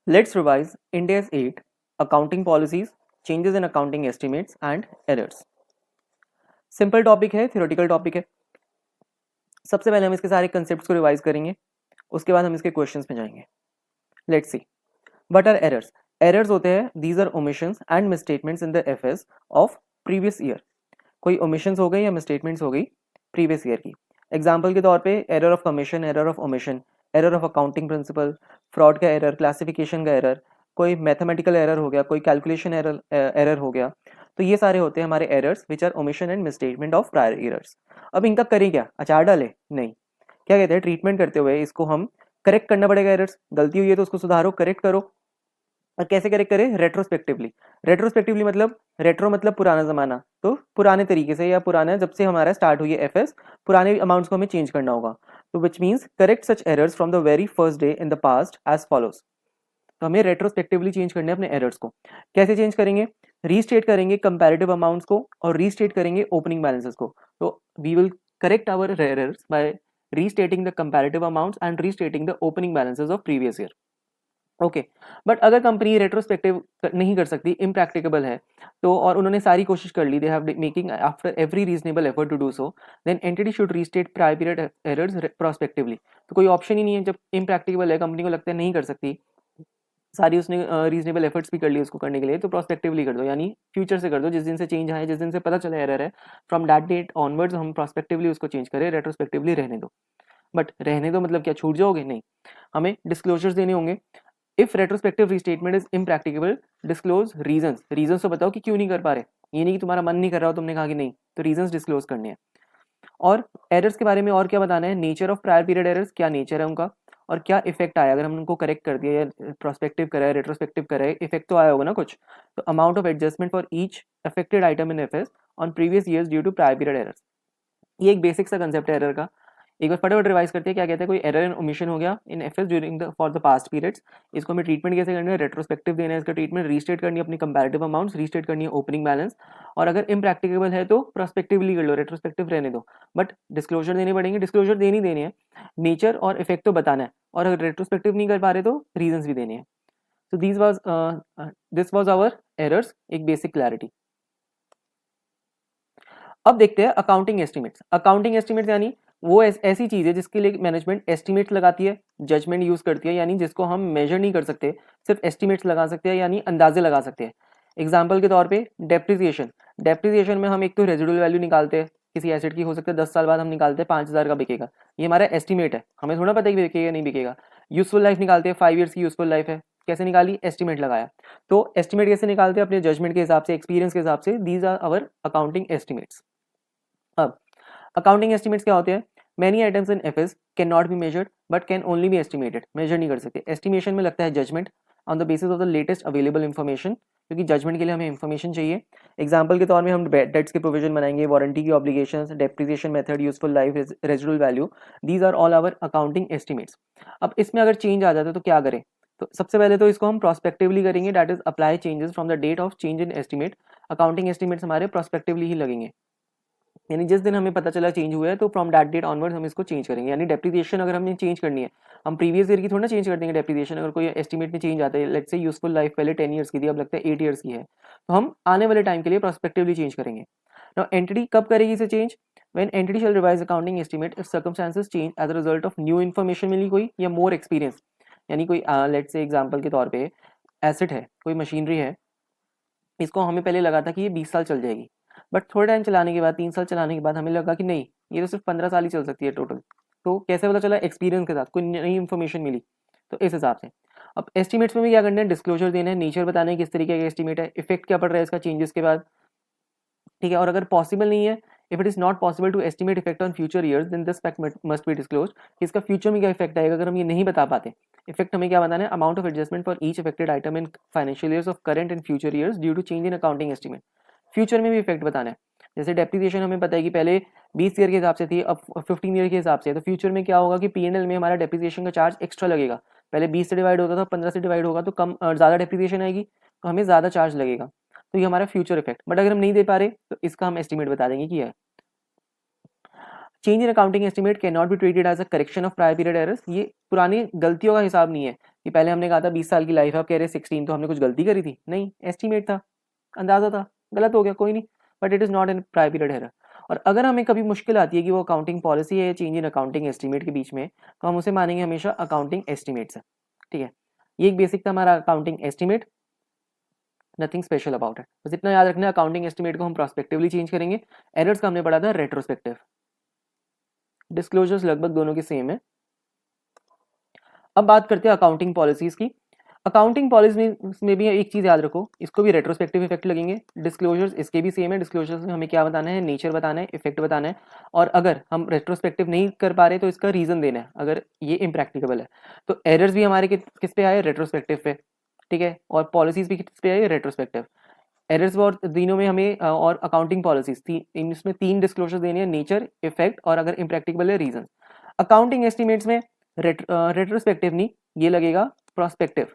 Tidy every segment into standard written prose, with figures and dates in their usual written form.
Let's revise Ind AS 8 Accounting Policies, Changes in Accounting Estimates and Errors. Simple topic है, theoretical topic है. सबसे पहले हम इसके सारे कंसेप्ट्स को रिवाइज करेंगे, उसके बाद हम इसके क्वेश्चंस में जाएंगे. Let's see what are errors. Errors होते हैं these are omissions and misstatements in the FS of previous year. कोई ओमिशंस हो गई या मिसस्टेटमेंट्स हो गई प्रीवियस ईयर की. एग्जाम्पल के तौर पे error of commission, error of omission, error of accounting principle, fraud का एरर, क्लासिफिकेशन का एरर, कोई मैथमेटिकल एरर हो गया, कोई कैलकुलेशन एरर हो गया. तो ये सारे होते हैं हमारे errors which are omission and misstatement of prior years. अब इनका करें क्या, अचार डाले? नहीं. क्या कहते हैं, ट्रीटमेंट करते हुए इसको हम करेक्ट करना पड़ेगा. एरर्स गलती हुई है तो उसको सुधारो, करेक्ट करो. और कैसे करेक्ट करें? रेट्रोस्पेक्टिवली. रेट्रोस्पेक्टिवली मतलब रेट्रो मतलब पुराना जमाना, तो पुराने तरीके से या पुराना जब से हमारा स्टार्ट हुई है एफएस, पुराने अमाउंट्स को हमें चेंज करना होगा. तो which means correct such errors from the very first day in the past as follows. तो हमें रेट्रोस्पेक्टिवली चेंज करने अपने एरर्स को. कैसे चेंज करेंगे? रीस्टेट करेंगे कंपैरेटिव अमाउंट्स को और रीस्टेट करेंगे ओपनिंग बैलेंसेस को. तो we will correct our errors by restating the comparative amounts and restating the opening balances of previous year. Okay. But अगर कंपनी रेट्रोस्पेक्टिव नहीं कर सकती, इम्प्रैक्टिकेबल है, तो और उन्होंने सारी कोशिश कर ली, they have making after every reasonable effort to do so, then entity should restate prior period errors prospectively. तो कोई ऑप्शन ही नहीं है. जब इम्प्रैक्टिकेबल है, कंपनी को लगता है नहीं कर सकती, सारी उसने रीजनेबल एफर्ट्स भी कर ली उसको करने के लिए, तो प्रोस्पेक्टिवली कर दो, यानी फ्यूचर से कर दो. जिस दिन से चेंज आए, जिस दिन से पता चला एरर है, फ्रॉम दैट डेट ऑनवर्ड्स हम प्रोस्पेक्टिवली उसको चेंज करें, रेट्रोस्पेक्टिवली रहने दो. बट रहने दो मतलब क्या, छूट जाओगे? नहीं. हमें डिस्क्लोजर्स देने होंगे. If retrospective restatement is impracticable, disclose reasons. Reasons तो बताओ कि क्यों नहीं कर पा रहे. ये नहीं कि तुम्हारा मन नहीं कर रहा हो, तुमने कहा कि नहीं, तो रीजंस डिस्क्लोज करने हैं. और एरर्स के बारे में और क्या बताना है? Nature of prior period errors, क्या नेचर है उनका और क्या इफेक्ट आया. अगर हम उनको करेक्ट कर दिया या प्रोस्पेक्टिव कराए, रेट्रोस्पेक्टिव कराए, इफेक्ट तो आया होगा ना कुछ. तो amount of adjustment for each affected item in FS on previous years due to prior period errors. ये एक बेसिक सा कंसेप्ट है एरर का. एक बार फटाफट रिवाइज करते हैं. क्या कहते हैं? कोई एरर इन ओमिशन हो गया in FS during the for the past periods. इसको हमें ट्रीटमेंट कैसे करना है? रेट्रोस्पेक्टिव देना है इसका ट्रीटमेंट. रीस्टेट करनी है अपनी कंपैरेटिव अमाउंट्स, रीस्टेट करनी है ओपनिंग बैलेंस. और अगर इम्प्रैक्टिकेबल है तो प्रोस्पेक्टिवली कर लो, रेट्रोस्पेक्टिव रहने दो. बट डिस्क्लोजर देने पड़ेंगे. डिस्क्लोजर देनी है, नेचर और इफेक्ट तो बताना है, और अगर रेट्रोस्पेक्टिव नहीं कर पा रहे तो रीजंस भी देने हैं. तो दिस वाज आवर एरर्स, एक बेसिक क्लैरिटी. अब देखते हैं अकाउंटिंग एस्टिमेट्स. अकाउंटिंग एस्टिमेट्स यानी वो ऐसी चीज है जिसके लिए मैनेजमेंट एस्टिमेट्स लगाती है, जजमेंट यूज करती है, यानी जिसको हम मेजर नहीं कर सकते, सिर्फ एस्टिमेट्स लगा सकते हैं, यानी अंदाजे लगा सकते हैं. एग्जाम्पल के तौर पे डेप्रिसिएशन. डेप्रिसिएशन में हम एक तो रेजिडुअल वैल्यू निकालते हैं किसी एसेट की, हो सकता है 10 साल बाद हम निकालते हैं 5,000 का बिकेगा. ये हमारा एस्टिमेट है, हमें थोड़ा पता है कि बिकेगा नहीं बिकेगा. यूजफुल लाइफ निकालते हैं, 5 ईयर्स की यूजफुल लाइफ है. कैसे निकाली? एस्टिमेट लगाया. तो एस्टिमेट कैसे निकालते हैं? अपने जजमेंट के हिसाब से, एक्सपीरियंस के हिसाब से. These are our accounting estimates. अब अकाउंटिंग एस्टिमेट्स क्या होते हैं? Many items in FS can not be measured but can only be estimated. Measure नहीं कर सकते. एस्टिमेशन में लगता है judgement on the basis of the latest available information, क्योंकि जजमेंट के लिए हमें इन्फॉर्मेशन चाहिए. एग्जाम्पल के तौर में हम डेट्स के प्रोविजन बनाएंगे, वारंटी की obligations, depreciation method, useful life, residual value. These are all our accounting estimates. अब इसमें अगर चेंज आ जाता है तो क्या करें? तो सबसे पहले तो इसको हम प्रोस्पेक्टिवली करेंगे, that is apply changes from the date of change in estimate. Accounting estimates हमारे प्रोस्पेक्टिवली ही लगेंगे, यानी जिस दिन हमें पता चला चेंज हुआ है तो फ्रॉम दैट डेट ऑनवर्ड्स हम इसको चेंज करेंगे. यानी डेप्रिसिएशन अगर हमें चेंज करनी है, हम प्रीवियस ईयर की थोड़ा ना चेंज कर देंगे डेप्रिसिएशन. अगर कोई एस्टिमेट में चेंज आता है, लेट्स से यूजफुल लाइफ पहले 10 ईयर्स की थी, अब लगता है 8 ईयर्स की है, तो हम आने वाले टाइम के लिए प्रोस्पेक्टिवली चेंज करेंगे. नाउ एंटिटी कब करेगी इसे change? When entity shall revise accounting estimate if circumstances change as a result of new information मिली कोई, या मोर एक्सपीरियंस. यानी कोई लेट्स से एग्जांपल के तौर पे एसेट है, कोई मशीनरी है, इसको हमें पहले लगा था कि ये 20 साल चल जाएगी, बट थोड़े टाइम चलाने के बाद, 3 साल चलाने के बाद हमें लगा कि नहीं, ये तो सिर्फ 15 साल ही चल सकती है टोटल. तो कैसे पता चला? एक्सपीरियंस के साथ कोई नई इन्फॉर्मेशन मिली. तो इस हिसाब से अब एस्टिमेट्स में भी क्या करना है? डिस्क्लोजर देना है, नेचर बताना है किस तरीके का एस्टिमेट है, इफेक्ट क्या पड़ रहा है इसका चेंजेस के बाद. ठीक है. और अगर पॉसिबल नहीं है, if it is not possible to estimate effect on future years, then this fact must be disclose. इसका फ्यूचर में क्या इफेक्ट आएगा अगर हम ये नहीं बता पाते. इफेक्ट हमें क्या बताना है? Amount of adjustment for each affected item in financial years of current and future years due to change in accounting estimate. Future में भी इफेक्ट बताना है. जैसे डेप्रिसिएशन हमें पता है कि पहले 20 ईयर के हिसाब से थी, अब 15 ईयर के हिसाब से. तो फ्यूचर में क्या होगा कि पीएनएल में हमारा डेप्रिसिएशन का चार्ज एक्स्ट्रा लगेगा. पहले 20 से डिवाइड होता था, 15 से डिवाइड होगा तो कम ज़्यादा डेप्रिसिएशन आएगी, तो हमें ज़्यादा चार्ज लगेगा. तो ये हमारा फ्यूचर इफेक्ट. बट अगर हम नहीं दे पा रहे तो इसका हम एस्टिमेट बता देंगे कि है. Change in accounting estimate can not be treated as a correction of prior period errors. ये पुरानी गलतियों का हिसाब नहीं है कि पहले हमने कहा था 20 साल की लाइफ है, आप कह रहे 16, तो हमने कुछ गलती करी थी? नहीं, एस्टिमेट था, अंदाजा था, गलत हो गया, कोई नहीं, but it is not an prior period error. और अगर हमें कभी मुश्किल आती है कि वो अकाउंटिंग पॉलिसी है या चेंज इन अकाउंटिंग एस्टिमेट के बीच में, तो हम उसे मानेंगे हमेशा अकाउंटिंग एस्टिमेट्स है। ठीक है, ये एक बेसिक था हमारा accounting estimate, nothing special about it. बस इतना याद रखना है, अकाउंटिंग एस्टिमेट को हम प्रोस्पेक्टिवली चेंज करेंगे। एरर्स का हमने पढ़ा था रेट्रोस्पेक्टिव। डिस्क्लोजर्स लगभग दोनों के सेम है। अब बात करते हैं अकाउंटिंग पॉलिसीज की। अकाउंटिंग पॉलिसी में भी एक चीज़ याद रखो, इसको भी रेट्रोस्पेक्टिव इफेक्ट लगेंगे। डिस्क्लोजर्स इसके भी सेम है। डिस्क्लोजर्स में हमें क्या बताना है? नेचर बताना है, इफेक्ट बताना है। और अगर हम रेट्रोस्पेक्टिव नहीं कर पा रहे तो इसका रीजन देना है, अगर ये इम्प्रैक्टिकेबल है। तो एरर्स भी हमारे किस पे आए? रेट्रोस्पेक्टिव पे। ठीक है, और पॉलिसीज भी किस पे आए? रेट्रोस्पेक्टिव। एरर्स और तीनों में हमें और अकाउंटिंग पॉलिसीज इसमें 3 डिस्क्लोजर देने हैं, नेचर, इफेक्ट और अगर इम्प्रैक्टिकल है रीजन। अकाउंटिंग एस्टिमेट्स में रेट्रोस्पेक्टिव नहीं, ये लगेगा प्रोस्पेक्टिव।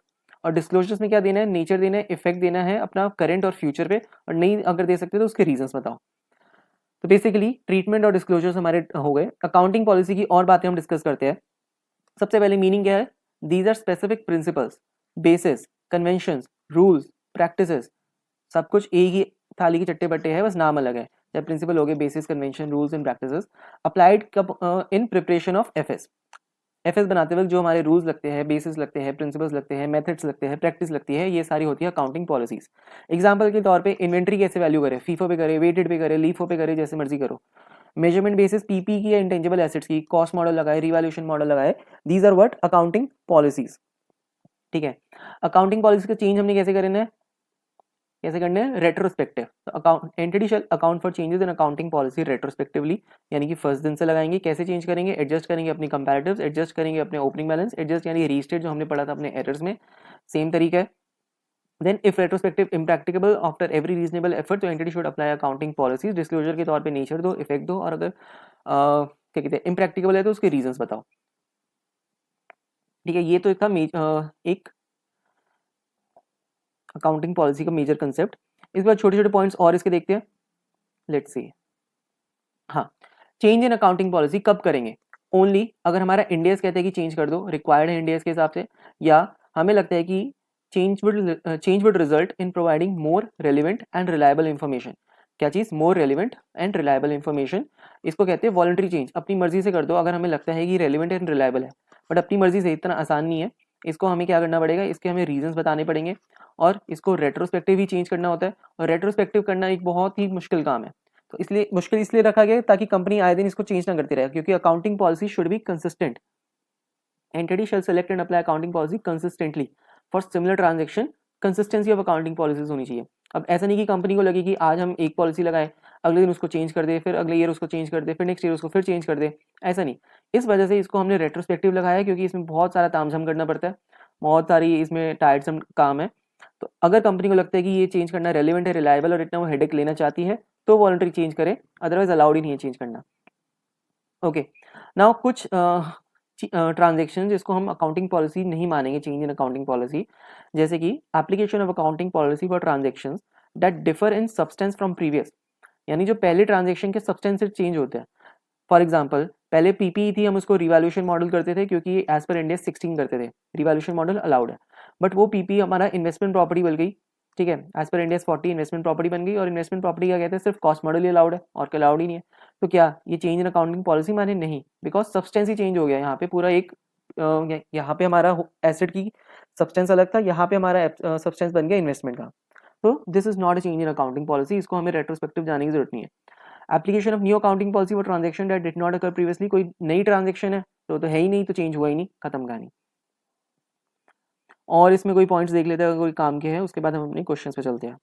और डिस्क्लोजर्स में क्या देना है? नेचर देना है, इफेक्ट देना है अपना करंट और फ्यूचर पे, और नहीं अगर दे सकते तो उसके रीजंस बताओ। तो बेसिकली ट्रीटमेंट और डिस्क्लोजर्स हमारे हो गए। अकाउंटिंग पॉलिसी की और बातें हम डिस्कस करते हैं। सबसे पहले मीनिंग क्या है? These are specific principles, basis, conventions, rules, practices, सब कुछ एक ही थाली के चट्टे बट्टे है, बस नाम अलग है। जब प्रिंसिपल हो गए, basis, convention, rules and practices, applied कब? In preparation of FS. FS बनाते वक्त जो हमारे रूल्स लगते हैं, बेसिस लगते हैं, प्रिंसिपल्स लगते हैं, मेथड्स लगते हैं, प्रैक्टिस लगती है, ये सारी होती है अकाउंटिंग पॉलिसीज। एग्जांपल के तौर पे इन्वेंट्री कैसे वैल्यू करें? फीफो पे करें, वेटेड पे करें, लीफो पे करें, जैसे मर्जी करो। मेजरमेंट बेसिस पीपी की या इंटेंजिबल एसेट्स की, कॉस्ट मॉडल लगाए, रिवैल्यूएशन मॉडल लगाए, these are what? Accounting policies. ठीक है, अकाउंटिंग पॉलिसी का चेंज हमने कैसे करना है? कैसे करने हैं? रेट्रोस्पेक्टिव। तो account entity shall account for changes in accounting policy retrospectively, यानी कि फर्स्ट दिन से लगाएंगे। कैसे चेंज करेंगे? एडजस्ट करेंगे अपनी कंपैरेटिव्स, एडजस्ट करेंगे अपने ओपनिंग बैलेंस, एडजस्ट यानी रीस्टेट जो हमने पढ़ा था अपने एरर्स में, सेम तरीका है। Then if retrospective impracticable after every reasonable effort, तो entity should apply accounting policies. Disclosure के तौर पे नेचर दो, इफेक्ट दो, और अगर क्या कहते हैं इम्प्रैक्टिकेबल है तो उसके रीजंस बताओ। ठीक है, ये तो था एक अकाउंटिंग पॉलिसी का मेजर कंसेप्ट। इस बार छोटे छोटे पॉइंट्स और इसके देखते हैं। Let's see. हाँ, चेंज इन अकाउंटिंग पॉलिसी कब करेंगे? ओनली अगर हमारा इंडियस कहते हैं कि चेंज कर दो, रिक्वायर्ड है इंडियस के हिसाब से, या हमें लगता है कि change would result in providing more relevant and reliable information. क्या चीज़? More relevant and reliable information. इसको कहते हैं वॉलंटरी चेंज। अपनी मर्जी से कर दो अगर हमें लगता है कि रेलिवेंट एंड रिलायबल है, बट अपनी मर्जी से इतना आसान नहीं है। इसको हमें क्या करना पड़ेगा? इसके हमें रीजंस बताने पड़ेंगे, और इसको रेट्रोस्पेक्टिव ही चेंज करना होता है। और रेट्रोस्पेक्टिव करना एक बहुत ही मुश्किल काम है। तो इसलिए मुश्किल इसलिए रखा गया ताकि कंपनी आए दिन इसको चेंज ना करती रहे, क्योंकि accounting policy should be consistent. Entity shall select and apply accounting policy consistently for similar transaction. Consistency of accounting policies होनी चाहिए। अब ऐसा नहीं कि कंपनी को लगे कि आज हम एक पॉलिसी लगाएं, अगले दिन उसको चेंज कर दे, फिर अगले ईयर उसको चेंज कर दे, फिर नेक्स्ट ईयर उसको फिर चेंज कर दे। ऐसा नहीं। इस वजह से इसको हमने रेट्रोस्पेक्टिव लगाया है, क्योंकि इसमें बहुत सारा तामझाम करना पड़ता है, बहुत सारी इसमें टायर्डसम काम है। तो अगर कंपनी को लगता है कि ये चेंज करना रेलिवेंट है, रिलायबल और इतना वो हेडेक लेना चाहती है, तो वॉलंटरी चेंज करें, अदरवाइज अलाउड ही नहीं है चेंज करना। ओके, नाउ कुछ ट्रांजेक्शन जिसको हम अकाउंटिंग पॉलिसी नहीं मानेंगे, चेंज इन अकाउंटिंग पॉलिसी, जैसे कि application of accounting policy for transactions that differ in substance from previous, यानी जो पहले ट्रांजेक्शन के सब्सटेंस से चेंज होते हैं। फॉर एग्जाम्पल, पहले पीपीई थी, हम उसको रिवैल्यूएशन मॉडल करते थे क्योंकि एज पर इंडिया 16 करते थे, रिवैल्यूएशन मॉडल अलाउड है। बट वो पीपीई हमारा इन्वेस्टमेंट प्रॉपर्टी बन गई। ठीक है, एज पर इंडिया 40 इन्वेस्टमेंट प्रॉपर्टी बन गई, और इन्वेस्टमेंट प्रॉपर्टी क्या कहते हैं? सिर्फ कॉस्ट मॉडल ही अलाउड है, और क्या अलाउड ही नहीं है। तो क्या ये चेंज इन अकाउंटिंग पॉलिसी माने? नहीं, बिकॉज सब्सटेंस ही चेंज हो गया। यहाँ पे पूरा एक यहाँ पे हमारा एसेट की सब्सटेंस अलग था, यहाँ पे हमारा सब्सटेंस बन गया इन्वेस्टमेंट का। तो this is not a change in accounting policy, इसको हमें रेट्रोस्पेक्टिव जाने की जरूरत नहीं है। Application of new accounting policy for transaction that did not occur previously, कोई नई ट्रांजेक्शन है तो है ही नहीं, तो चेंज हुआ ही नहीं, खत्म कहानी। और इसमें कोई पॉइंट्स देख लेते हैं अगर कोई काम के हैं, उसके बाद हम अपने क्वेश्चंस पे चलते हैं।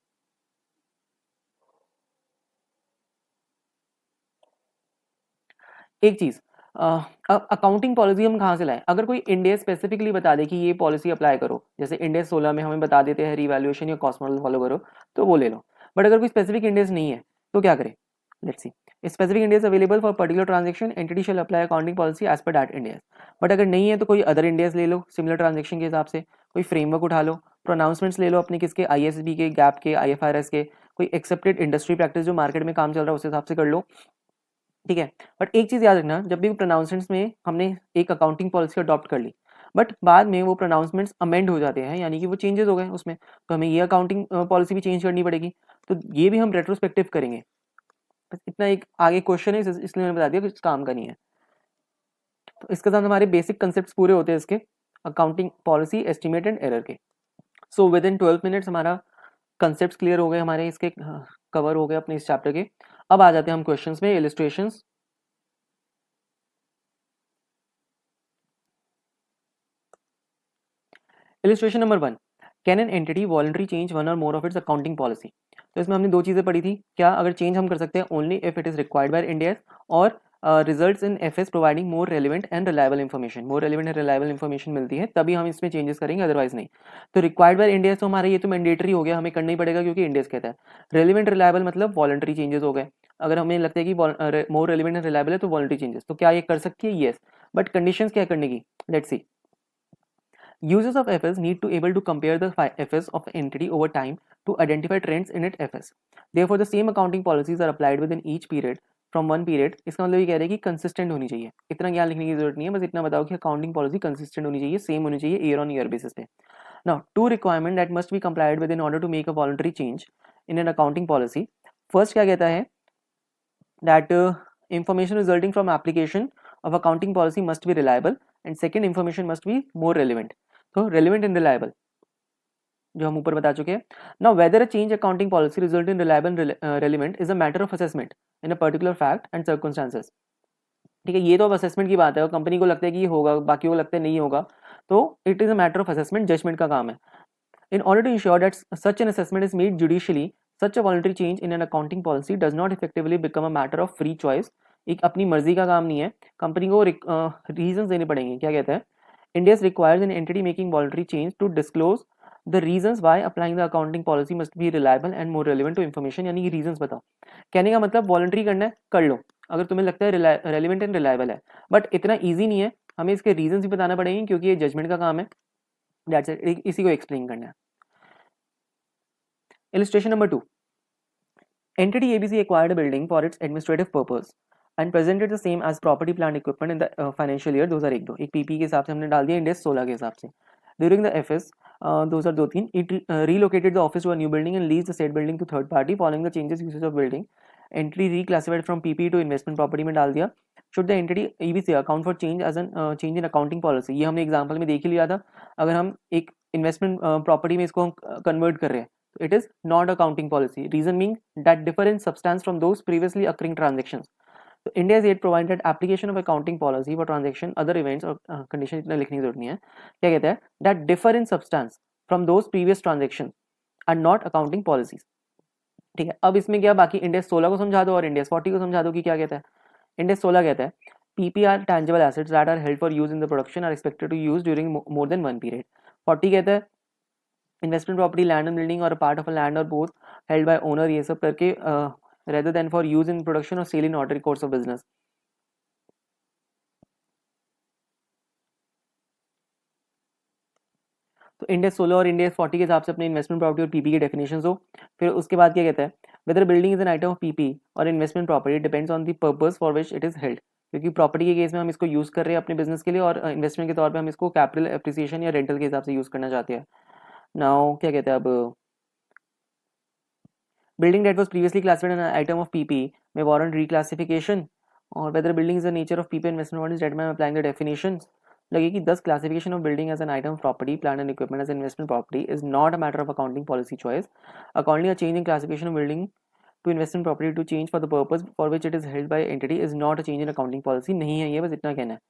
एक चीज, अकाउंटिंग पॉलिसी हम कहाँ से लाएं? अगर कोई इंडिया स्पेसिफिकली बता दे कि ये पॉलिसी अप्लाई करो, जैसे इंडिया 16 में हमें बता देते हैं रिवैल्यूएशन या कॉस्ट मॉडल फॉलो करो, तो वो ले लो। बट अगर कोई स्पेसिफिक इंडियस नहीं है तो क्या करें? Let's see. Specific Ind AS available for particular transaction, entity shall apply accounting policy as per that Ind AS. But अगर नहीं है तो कोई अदर इंडियस ले लो सिमिलर ट्रांजेक्शन के हिसाब से, कोई फ्रेमवर्क उठा लो, प्रोनाउंसमेंट्स ले लो अपने किसके, आईएसबी के, गैप के, आईएफआरएस के, कोई एक्सेप्टेड इंडस्ट्री प्रैक्टिस जो मार्केट में काम चल रहा है उस हिसाब से कर लो। ठीक है, बट एक चीज याद रखना, जब भी प्रोनाउंसमेंट्स में हमने एक अकाउंटिंग पॉलिसी अडॉप्ट कर ली, बट बाद में वो प्रोनाउंसमेंट्स अमेंड हो जाते हैं, यानी कि वो चेंजेस हो गए उसमें, तो हमें ये अकाउंटिंग पॉलिसी भी चेंज करनी पड़ेगी। तो ये भी हम रेट्रोस्पेक्टिव करेंगे। बस इतना एक आगे क्वेश्चन है, इसलिए मैंने बता दिया कुछ काम का नहीं है। तो इसके साथ हमारे बेसिक कंसेप्ट पूरे होते हैं इसके accounting policy, estimate and error के। सो विद इन 12 मिनट्स हमारा कंसेप्ट क्लियर हो गए हमारे, इसके कवर हो गए अपने इस चैप्टर के। अब आ जाते हैं हम क्वेश्चंस में, illustrations. Illustration number 1, can an entity voluntary change one और more of its accounting policy. तो इसमें हमने दो चीज़ें पढ़ी थी, क्या अगर चेंज हम कर सकते हैं only if it is required by India, और results in FS providing more relevant and reliable information, more relevant and reliable information मिलती है तभी हम इसमें चेंजेस करेंगे, अदरवाइज नहीं। तो रिक्वायर्ड बाय इंडिया तो हमारा ये तो मैंडेटरी हो गया, हमें करना ही पड़ेगा क्योंकि इंडिया कहता है। रेलिवेंट रिलायबल मतलब वॉलंटरी चेंजेस हो गए, अगर हमें लगता है कि मोर रेलिवेंट एंड रिलायबल है तो वॉलंटरी चेंजेस, तो क्या ये कर सकती है? येस, बट कंडीशंस क्या करने की, let's see. Users of FS need to able to compare the FS of entity over time to identify trends in its FS. Therefore, the same accounting policies are applied within each period from one period. इसका मतलब ये कह रहे हैं कि consistent होनी चाहिए, इतना ज्ञान लिखने की जरूरत नहीं है, बस इतना बताओ कि अकाउंटिंग पॉलिसी कंसिस्टेंट होनी चाहिए, सेम होनी चाहिए ईयर ऑन ईयर बेसिस पे। Now, two requirement that must be complied with in order to make a voluntary change in an accounting policy. First क्या कहता है that information resulting from application of accounting policy must be reliable, and second information must be more relevant. तो relevant and reliable जो हम ऊपर बता चुके हैं। Now whether a change accounting policy result in reliable relevant is a matter of assessment in a particular fact and circumstances. ठीक है, ये तो अब असेसमेंट की बात है, और कंपनी को लगता है कि ये होगा, बाकी को लगता है नहीं होगा, तो it is a matter of assessment, judgement का काम है। In order to ensure that such an assessment is made judicially, such a voluntary change in an accounting policy does not effectively become a matter of free choice. एक अपनी मर्जी का काम नहीं है, कंपनी को रीजन देने पड़ेंगे। क्या कहता है, India requires an entity making voluntary change to disclose the reasons why applying the accounting policy must be reliable and more relevant to information। यानी कि reasons बताओ, कहने का मतलब वॉलंटरी करना है कर लो अगर तुम्हें लगता है रेलिवेंट एंड रिलायबल है, बट इतना ईजी नहीं है, हमें इसके रीजंस भी बताना पड़ेंगे क्योंकि ये जजमेंट का काम है। दैट्स इट, इसी को एक्सप्लेन करना है। Illustration number 2, entity ABC acquired a building for its administrative purpose and presented the same as property plant equipment in the financial year 2001-2। एक पीपी के हिसाब से हमने डाल दिया, इंडेक्स 16 के हिसाब से। During the FS 2002-3, it relocated the office to a new building and leased the said building to third party. Following the changes usage of building, entity reclassified from PP to investment property में डाल दिया। Should the entity EBC account for change as an change in accounting policy? ये हमने example में देख ही लिया था, अगर हम एक इन्वेस्टमेंट प्रॉपर्टी में इसको हम कन्वर्ट कर रहे हैं, it is not accounting policy. Reason being that differ in substance from those previously occurring transactions. So India's aid provided application of accounting policy for transaction, other events और condition इतना लिखने की जरूरत नहीं है। क्या कहता है, that differ in substance from those previous transactions are not accounting policies। ठीक है, अब इसमें क्या बाकी इंडेक्स 16 को समझा दो और इंडेक्स 40 को समझा दो कि क्या कहता है। इंडेक्स 16 कहता है PPR tangible assets that are held for use in the production are expected to use during more than one period। 40 कहता है investment property, land and building और पार्ट ऑफ अ लैंड और बोथ हेल्ड बाय ओनर, ये सब करके rather than for use in production और sale in order course of business. तो index 16 और इंडेक्स 40 के हिसाब से अपने इन्वेस्टमेंट प्रॉपर्टी और पीपी की डेफिनेशंस हो। फिर उसके बाद क्या कहता है, whether building is an item of PP और investment property depends on the purpose for which it is held. क्योंकि प्रॉपर्टी के केस में हम इसको यूज कर रहे हैं अपने बिजनेस के लिए, और इन्वेस्टमेंट के तौर पर हम इसको कैपिटल एप्रिसिएशन या रेंटल के हिसाब से यूज करना चाहते हैं। नाउ क्या कहते हैं, अब building that was previously classified as an item of PP may warrant reclassification, or whether building is the nature of PP investment what is that by applying the definitions लगे कि thus classification of building as an item of property, plant and equipment as an investment property is not a matter of accounting policy choice. Accordingly, a change in classification of building to investment property to change for the purpose for which it is held by entity is not a change in accounting policy। नहीं है ये, बस इतना कहना है,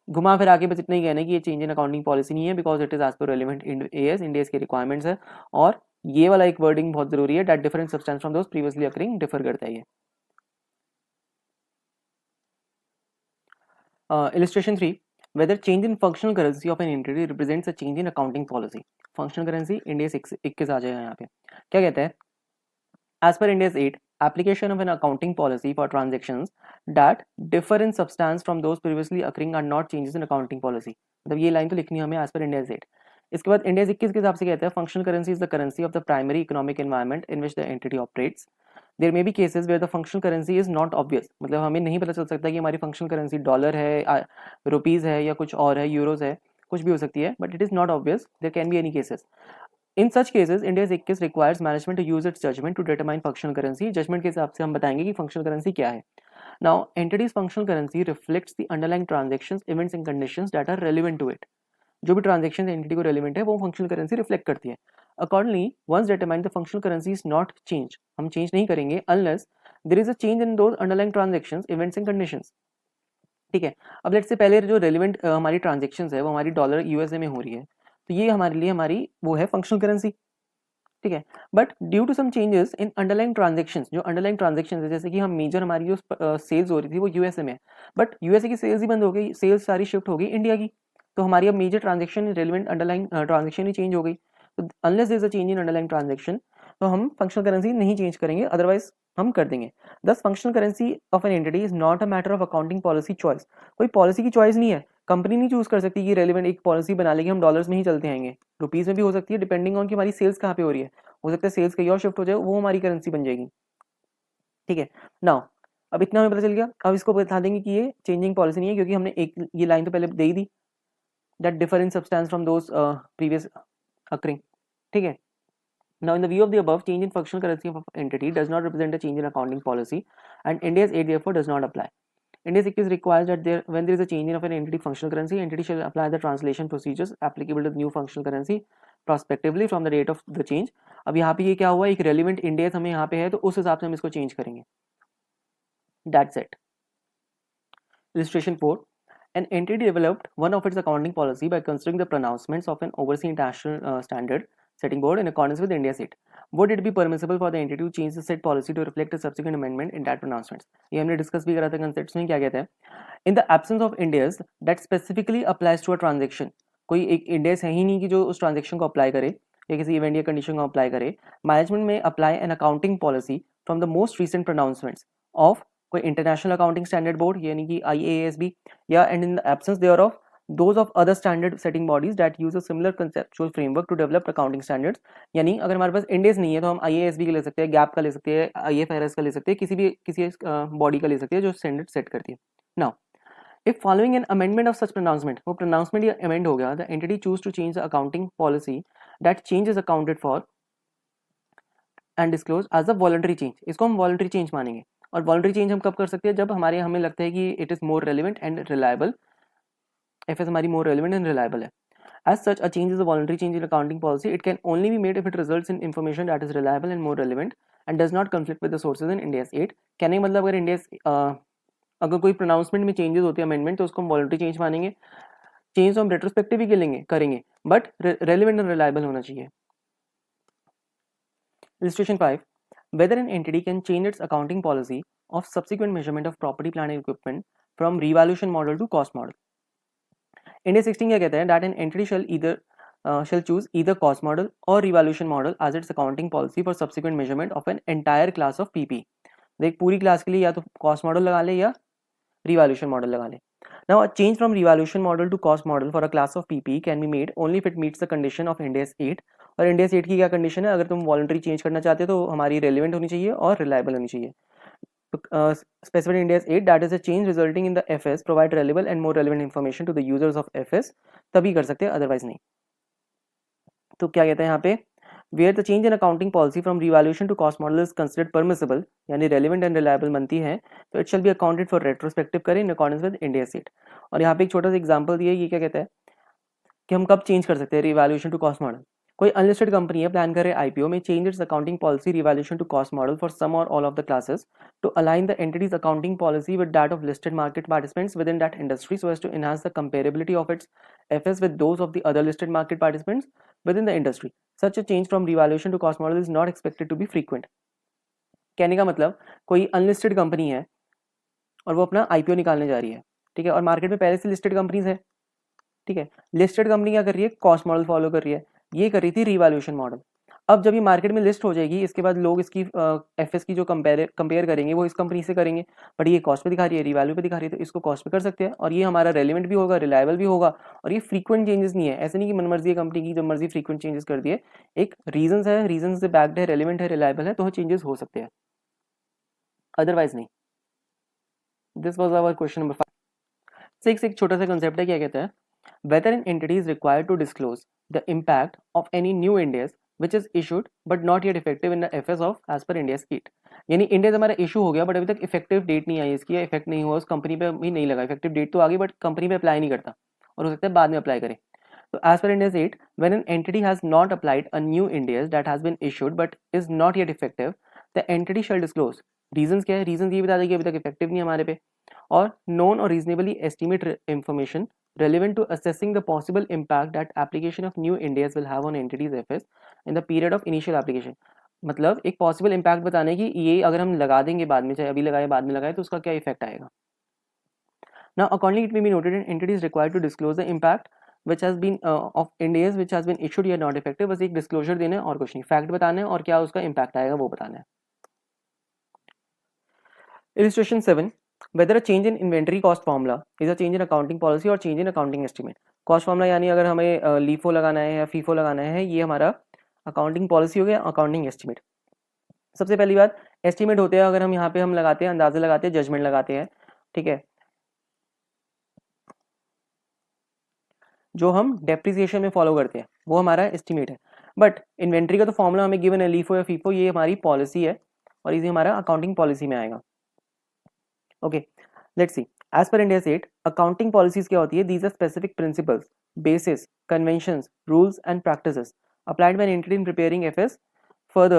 घुमा फिर आके बस इतना ही कहना है कि ये चेंज इन अकाउंटिंग पॉलिसी नहीं है, because it is as per relevant Ind AS के रिक्वायरमेंट्स है। और ये वाला एक वर्डिंग बहुत जरूरी है, that different substance from those previously occurring differ करता है ये। Illustration 3, whether change in functional currency of an entity represents a change in accounting policy। Functional currency India 21 आ जाएगा यहाँ पे। क्या कहता है, as per India's 8, application of an accounting policy for transactions that differ in substance from those previously occurring are not changes in accounting policy। मतलब ये line तो लिखनी है हमें as per India's 8। इसके बाद इंडिया 21 के हिसाब से कहता है, functional currency is the currency of the primary economic environment in which the entity operates. There may be cases where the functional currency is not obvious, मतलब हमें नहीं पता चल सकता कि हमारी फंक्शनल करेंसी डॉलर है, रुपीज़ है या कुछ और है, यूरोज है, कुछ भी हो सकती है, but it is not obvious, there can be any cases. In such cases India's इक्कीस requires management to use its judgment to determine functional currency. Judgment के हिसाब से हम बताएंगे कि फंक्शनल करेंसी क्या है. Now entity's functional currency reflects the underlying transactions, events and conditions that are relevant to it. जो भी ट्रांजैक्शन एंटिटी को रेलिवेंट है वो फंक्शनल करेंसी रिफ्लेक्ट करती है. Accordingly once determine the functional currency is not change, हम change नहीं करेंगे unless there is a change in those underlying transactions, events and conditions. ठीक है. अब लेट्स से पहले जो रेलिवेंट हमारी ट्रांजेक्शन है वो हमारी डॉलर यूएसए में हो रही है, तो ये हमारे लिए हमारी वो है फंक्शनल करेंसी. ठीक है. But due to some changes in underlying transactions, जो अंडरलाइंग ट्रांजेक्शंस है, जैसे कि हम मेजर हमारी जो सेल्स हो रही थी वो यूएसए में है, बट यूएसए की सेल्स ही बंद हो गई, सेल्स सारी शिफ्ट हो गई इंडिया की, तो हमारी अब major transaction relevant underlying transaction ही चेंज हो गई. तो unless there is a change in underlying transaction, तो हम फंक्शनल करेंसी नहीं चेंज करेंगे, अदरवाइज हम कर देंगे. Thus functional currency of an entity is not a matter of accounting policy choice. कोई पॉलिसी की चॉइस नहीं है, कंपनी नहीं चूज कर सकती कि रेलिवेंट एक पॉलिसी बना लेगी हम डॉलर्स में ही चलते आएंगे, रुपीज में भी हो सकती है, डिपेंडिंग ऑन कि हमारी सेल्स कहाँ पे हो रही है. हो सकता है सेल्स कहीं और शिफ्ट हो जाए, वो हमारी करेंसी बन जाएगी. ठीक है. नाउ अब इतना हमें पता चल गया. अब इसको बता देंगे कि ये चेंजिंग पॉलिसी नहीं है, क्योंकि हमने एक ये लाइन तो पहले दे ही दी, that differ in substance from those previous occurring. ठीक है. Now, in the view of the above, change in functional currency of an entity does not represent a change in accounting policy, and India's aid therefore does not apply. India's ICIS requires that when there is a change in of an entity functional currency, entity shall apply the translation procedures applicable to the new functional currency prospectively from the date of the change. अब यहाँ पे ये क्या हुआ, एक relevant India's हमें यहाँ पे है, तो उस हिसाब से हम इसको change करेंगे. That's it. Illustration 4. An entity developed one of its accounting policy by considering the pronouncements of an overseas international standard setting board in accordance with India's it. Would it be permissible for the entity to change the said policy to reflect a subsequent amendment in that pronouncements? ये हमने discuss भी करा था concepts में. क्या कहते हैं, in the absence of Ind AS that specifically applies to a transaction. कोई एक इंडियस है ही नहीं कि जो उस ट्रांजेक्शन को अप्लाई करे या किसी इवेंट या कंडीशन को अप्लाई करे. मैनेजमेंट में apply an accounting policy from the most recent pronouncements of कोई इंटरनेशनल अकाउंटिंग स्टैंडर्ड बोर्ड यानी कि IASB, या and in the absence there of those of other standard setting bodies that use a similar conceptual framework to develop accounting standards. यानी अगर हमारे पास इंडेस नहीं है तो हम IASB का ले सकते हैं, गैप का ले सकते हैं, IFRS का ले सकते हैं, किसी बॉडी का ले सकते हैं जो स्टैंडर्ड सेट करती है. Now if following an amendment of such pronouncement, वो प्रोनाउंसमेंट या अमेंड हो गया, the entity choose to change the accounting policy that change is accounted for and disclose as a voluntary change. इसको हम voluntary change मानेंगे. और voluntary change हम कब कर सकते हैं, जब हमें लगता है कि it is more relevant and reliable. FS हमारी more relevant and reliable है. As such, a change is a voluntary change in accounting policy. It can only be made if it results in information that is reliable and more relevant and does not conflict with the sources in India's aid. कहने का मतलब अगर कोई pronouncement में changes होते हैं amendment, तो उसको हम voluntary change मानेंगे. Change तो हम retrospective ही करेंगे, but relevant and reliable होना चाहिए. Illustration 5. Whether an entity can change its accounting policy of subsequent measurement of property, plant and equipment from revaluation model to cost model. India 16 क्या कहता है, that an entity shall choose either cost model or revaluation model as its accounting policy for subsequent measurement of an entire class of PP. देख पूरी class के लिए या तो cost model लगा ले या revaluation model लगा ले. Now a change from revaluation model to cost model for a class of PP can be made only if it meets the condition of India's 8. और India's 8 की क्या कंडीशन है, अगर तुम voluntary change करना चाहते हो तो हमारी relevant होनी चाहिए और reliable होनी चाहिए. Specified in India's 8, that is a change resulting in the FS provide relevant and more relevant information to the users of FS, तभी कर सकते हैं, otherwise नहीं. तो क्या कहते हैं यहाँ पे, where the change in accounting policy from revaluation to cost model is considered permissible, यानी relevant and reliable बनती है, तो it shall be accounted for retrospective करें in accordance with India's 8. और यहाँ पे एक छोटा सा एग्जाम्पल दिया, ये क्या कहता है कि हम कब चेंज कर सकते हैं रिवैल्यूएशन टू कॉस्ट मॉडल. कोई अनलिस्टेड कंपनी है, प्लान करे IPO में, change its accounting policy revaluation to cost model for some और all of the classes to align the entity's accounting policy with that of listed market participants within that industry so as to enhance the comparability of its FS with those of the other listed market participants within the industry. Such a change from revaluation to cost model is not expected to be frequent. कहने का मतलब कोई unlisted company है और वो अपना IPO निकालने जा रही है, ठीक है, और मार्केट में पहले से लिस्टेड कंपनीज है, ठीक है. लिस्टेड कंपनी क्या कर रही है, कॉस्ट मॉडल फॉलो कर रही है, ये कर रही थी रिवैल्यूएशन मॉडल. अब जब ये मार्केट में लिस्ट हो जाएगी, इसके बाद लोग इसकी FS की जो कंपेयर करेंगे वो इस कंपनी से करेंगे, बट ये कॉस्ट पे दिखा रही है, रिवैल्यू पे दिखा रही है, तो इसको कॉस्ट पे कर सकते हैं और ये हमारा रेलिवेंट भी होगा, रिलायबल भी होगा, और ये फ्रीक्वेंट चेंजेस नहीं है. ऐसे नहीं कि मनमर्जी है कंपनी की, जब मर्जी फ्रीक्वेंट चेंजेस कर दिए. एक रीजन है, रीजन से बैक्ड है, रेलिवेंट है, रिलायबल है, तो चेंजेस हो सकते हैं, अदरवाइज नहीं. This was our question number 5. एक छोटा सा कंसेप्ट है, क्या कहता है, whether an entity is required to disclose the impact of any new Ind AS which is issued but not yet effective in the FS of as per Ind AS 8. यानी Ind AS हमारा issue हो गया but अभी तक effective date नहीं आई इसकी, effect नहीं हुआ, उस कंपनी पे भी नहीं लगा, इफेक्टिव डेट तो आ गई बट कंपनी पे अप्लाई नहीं करता और हो सकता है बाद में अप्लाई करे. So as per Ind AS 8, when an entity has not applied a new Ind AS that has been issued but is not yet effective, the entity shall disclose. Reasons क्या है? Reasons ये बता दें कि अभी तक effective नहीं हमारे पे, और known or reasonably estimate information relevant to assessing the possible impact that application of new Ind AS will have on entities FS in the period of initial application. मतलब एक पॉसिबल इम्पैक्ट बताने की ये अगर हम लगा देंगे बाद में, चाहे अभी लगाए बाद में लगाए, तो उसका क्या इफेक्ट आएगा. Now accordingly it may be noted an entity is required to disclose the impact which has been of Ind AS which has been issued yet not effective. बस एक डिस्क्लोजर देना है और कुछ नहीं, फैक्ट बताना है और क्या उसका इम्पैक्ट आएगा वो बताना है. Illustration 7. Whether a change in inventory cost formula is a change in accounting policy or change in accounting estimate. Cost formula यानी अगर हमें LIFO लगाना है या FIFO लगाना है, ये हमारा अकाउंटिंग पॉलिसी हो गया, अकाउंटिंग एस्टिमेट. सबसे पहली बात, एस्टिमेट होते हैं अगर हम यहाँ पे हम लगाते हैं, अंदाजा लगाते हैं, जजमेंट लगाते हैं, ठीक है, जो हम डेप्रिसिएशन में फॉलो करते हैं वो हमारा एस्टिमेट है. बट इन्वेंट्री का तो फॉर्मूला हमें गिवन है, लीफो या फीफो, ये हमारी पॉलिसी है और इसे हमारा अकाउंटिंग पॉलिसी में आएगा. Okay, let's see. As per Ind AS 8, accounting policies क्या होती है? These are specific principles, basis, conventions, rules and practices applied by an entity in preparing FS. Further,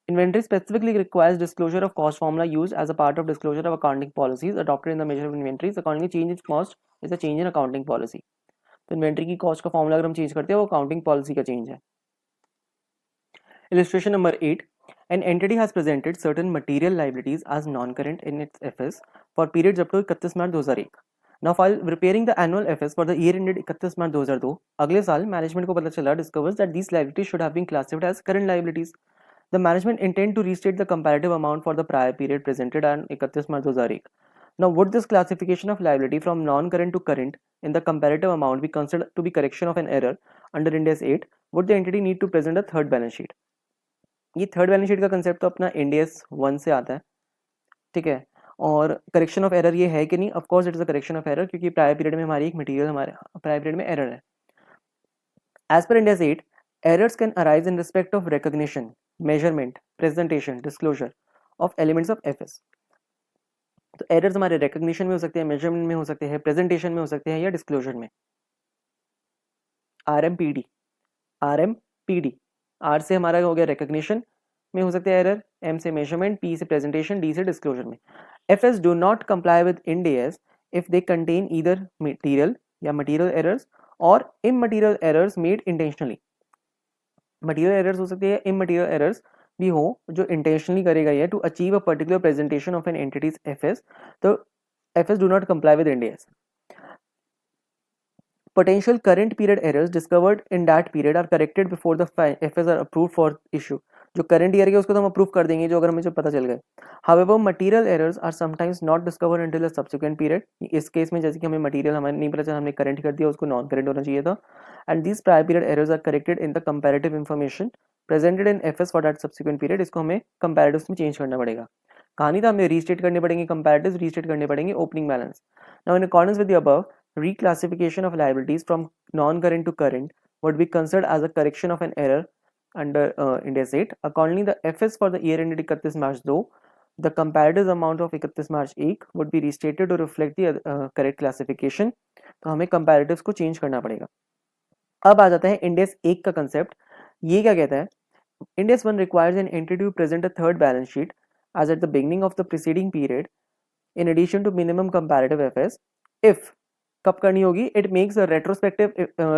inventory specifically requires disclosure of cost formula used as a part of disclosure of accounting policies adopted in the measure of inventories. Accordingly, change in cost is a change in accounting policy. तो inventory की cost का formula अगर हम change करते हैं वो accounting policy का change है. Illustration number 8. An entity has presented certain material liabilities as non-current in its FS for periods up to 31 March 2001. Now, while preparing the annual FS for the year ended 31 March 2002, अगले साल management को पता चला, discovers that these liabilities should have been classified as current liabilities. The management intend to restate the comparative amount for the prior period presented on 31 March 2001. Now, would this classification of liability from non-current to current in the comparative amount be considered to be correction of an error under Ind AS 8? Would the entity need to present a third balance sheet? ये third balance sheet का concept तो अपना Ind AS 1 से आता है, ठीक है, और करेक्शन ऑफ एरर ये है कि नहीं? Of course it is a correction of error, क्योंकि प्रायर पीरियड में हमारी एक मटेरियल हमारे प्रायर पीरियड में एरर है. As per Ind AS 8, errors can arise in respect of recognition, measurement, presentation, disclosure of elements of FS. तो errors हमारे recognition में हो सकते हैं, मेजरमेंट में हो सकते हैं, प्रेजेंटेशन में हो सकते हैं या डिस्क्लोजर में. RMPD, आर से हमारा हो गया रिकॉग्निशन में हो सकते हैं एरर, एम से मेजरमेंट, पी से प्रेजेंटेशन, डी से डिस्क्लोजर में. FS do not comply with Ind AS if they contain either material या मटेरियल एरर्स और immaterial errors made intentionally. Material errors हो सकते हैं, इमटेरियल एरर्स भी हो जो इंटेंशनली करेगा ये to achieve a particular presentation of an entity's FS. तो FS do not comply with Ind AS. Potential current period errors discovered in that period are corrected before the FS are approved for issue. जो current year के उसको तो हम approve कर देंगे जो अगर हमें जो पता चल गए. However, material errors are sometimes not discovered until a subsequent period. इस केस में जैसे कि हमें मटेरियल हमें नहीं पता चला, हमने करंट कर दिया, उसको नॉन करंट होना चाहिए था. And these prior period errors are corrected in the comparative information presented in FS for that subsequent period. इसको हमें comparatives में चेंज करना पड़ेगा. कहानी था हमें रीस्टेट करने पड़ेंगे, कंपैरेटिव्स रीस्टेट करने पड़ेंगे, opening balance. Now in accordance with the above, reclassification of liabilities from non-current to current would be considered as a correction of an error under Ind AS 8. Accordingly, the FS for the year ended 31 March 2, the comparative amount of 31 March 1 would be restated to reflect the correct classification. तो हमें comparatives को change करना पड़ेगा. अब आ जाता है Ind AS 1 का concept. ये क्या कहता है? Ind AS 1 requires an entity to present a third balance sheet as at the beginning of the preceding period in addition to minimum comparative FS if कब करनी होगी? It makes a retrospective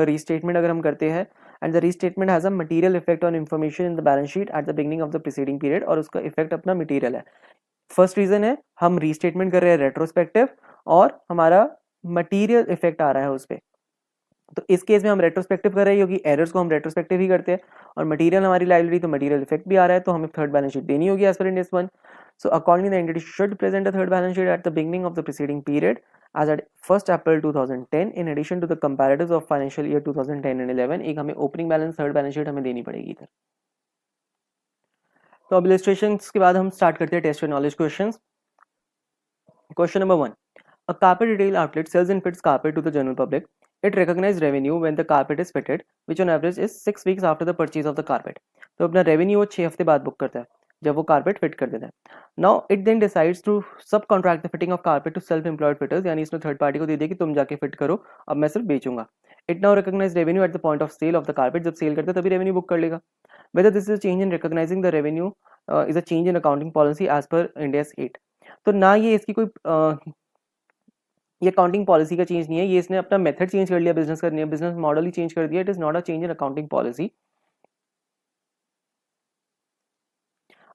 restatement अगर हम करते हैं and the restatement has a material effect on information in the balance sheet at the beginning of the preceding period, और उसका effect अपना मटेरियल है. फर्स्ट रीजन है हम रीस्टेटमेंट कर रहे हैं रेट्रोस्पेक्टिव और हमारा मटेरियल इफेक्ट आ रहा है उस पर. तो इस केस में हम रेट्रोस्पेक्टिव कर रहे हैं क्योंकि एरर्स को हम रेट्रोस्पेक्टिव ही करते हैं और मटेरियल हमारी लाइबिलिटी, तो मटेरियल इफेक्ट भी आ रहा है, तो हमें थर्ड बैलेंस शीट देनी होगी as per Ind AS 1. So accordingly, the entity should present a third balance sheet at the beginning of the preceding period as at 1st April 2010 in addition to the comparatives of financial year 2010 and 11. एक हमें opening balance, third balance sheet हमें देनी पड़ेगी इधर. तो अब illustrations के बाद हम स्टार्ट करते हैं test and knowledge questions. Question number 1. A carpet retail outlet sells and fits carpet to the general public. It recognizes revenue when the carpet is fitted, which on average is 6 weeks after the purchase of the carpet. तो अपना revenue वो 6 हफ्ते बाद book करता है जब वो carpet fit कर देता है. Now it then decides to subcontract the fitting of carpet to self employed fitters, यानी इसने थर्ड पार्टी को दे दिया कि तुम जाके फिट करो, अब मैं सिर्फ बेचूंगा. It now recognize revenue at the point of sale of the carpet, जब सेल करते तभी रेवेन्यू बुक कर लेगा. Whether this is a change in recognizing the revenue is a change in accounting policy as per India's 8. तो ना ये इसकी कोई ये अकाउंटिंग पॉलिसी का चेंज नहीं है, ये इसने अपना मेथड चेंज कर लिया बिजनेस करने, बिजनेस मॉडल ही चेंज कर दिया. It is not a change in accounting policy.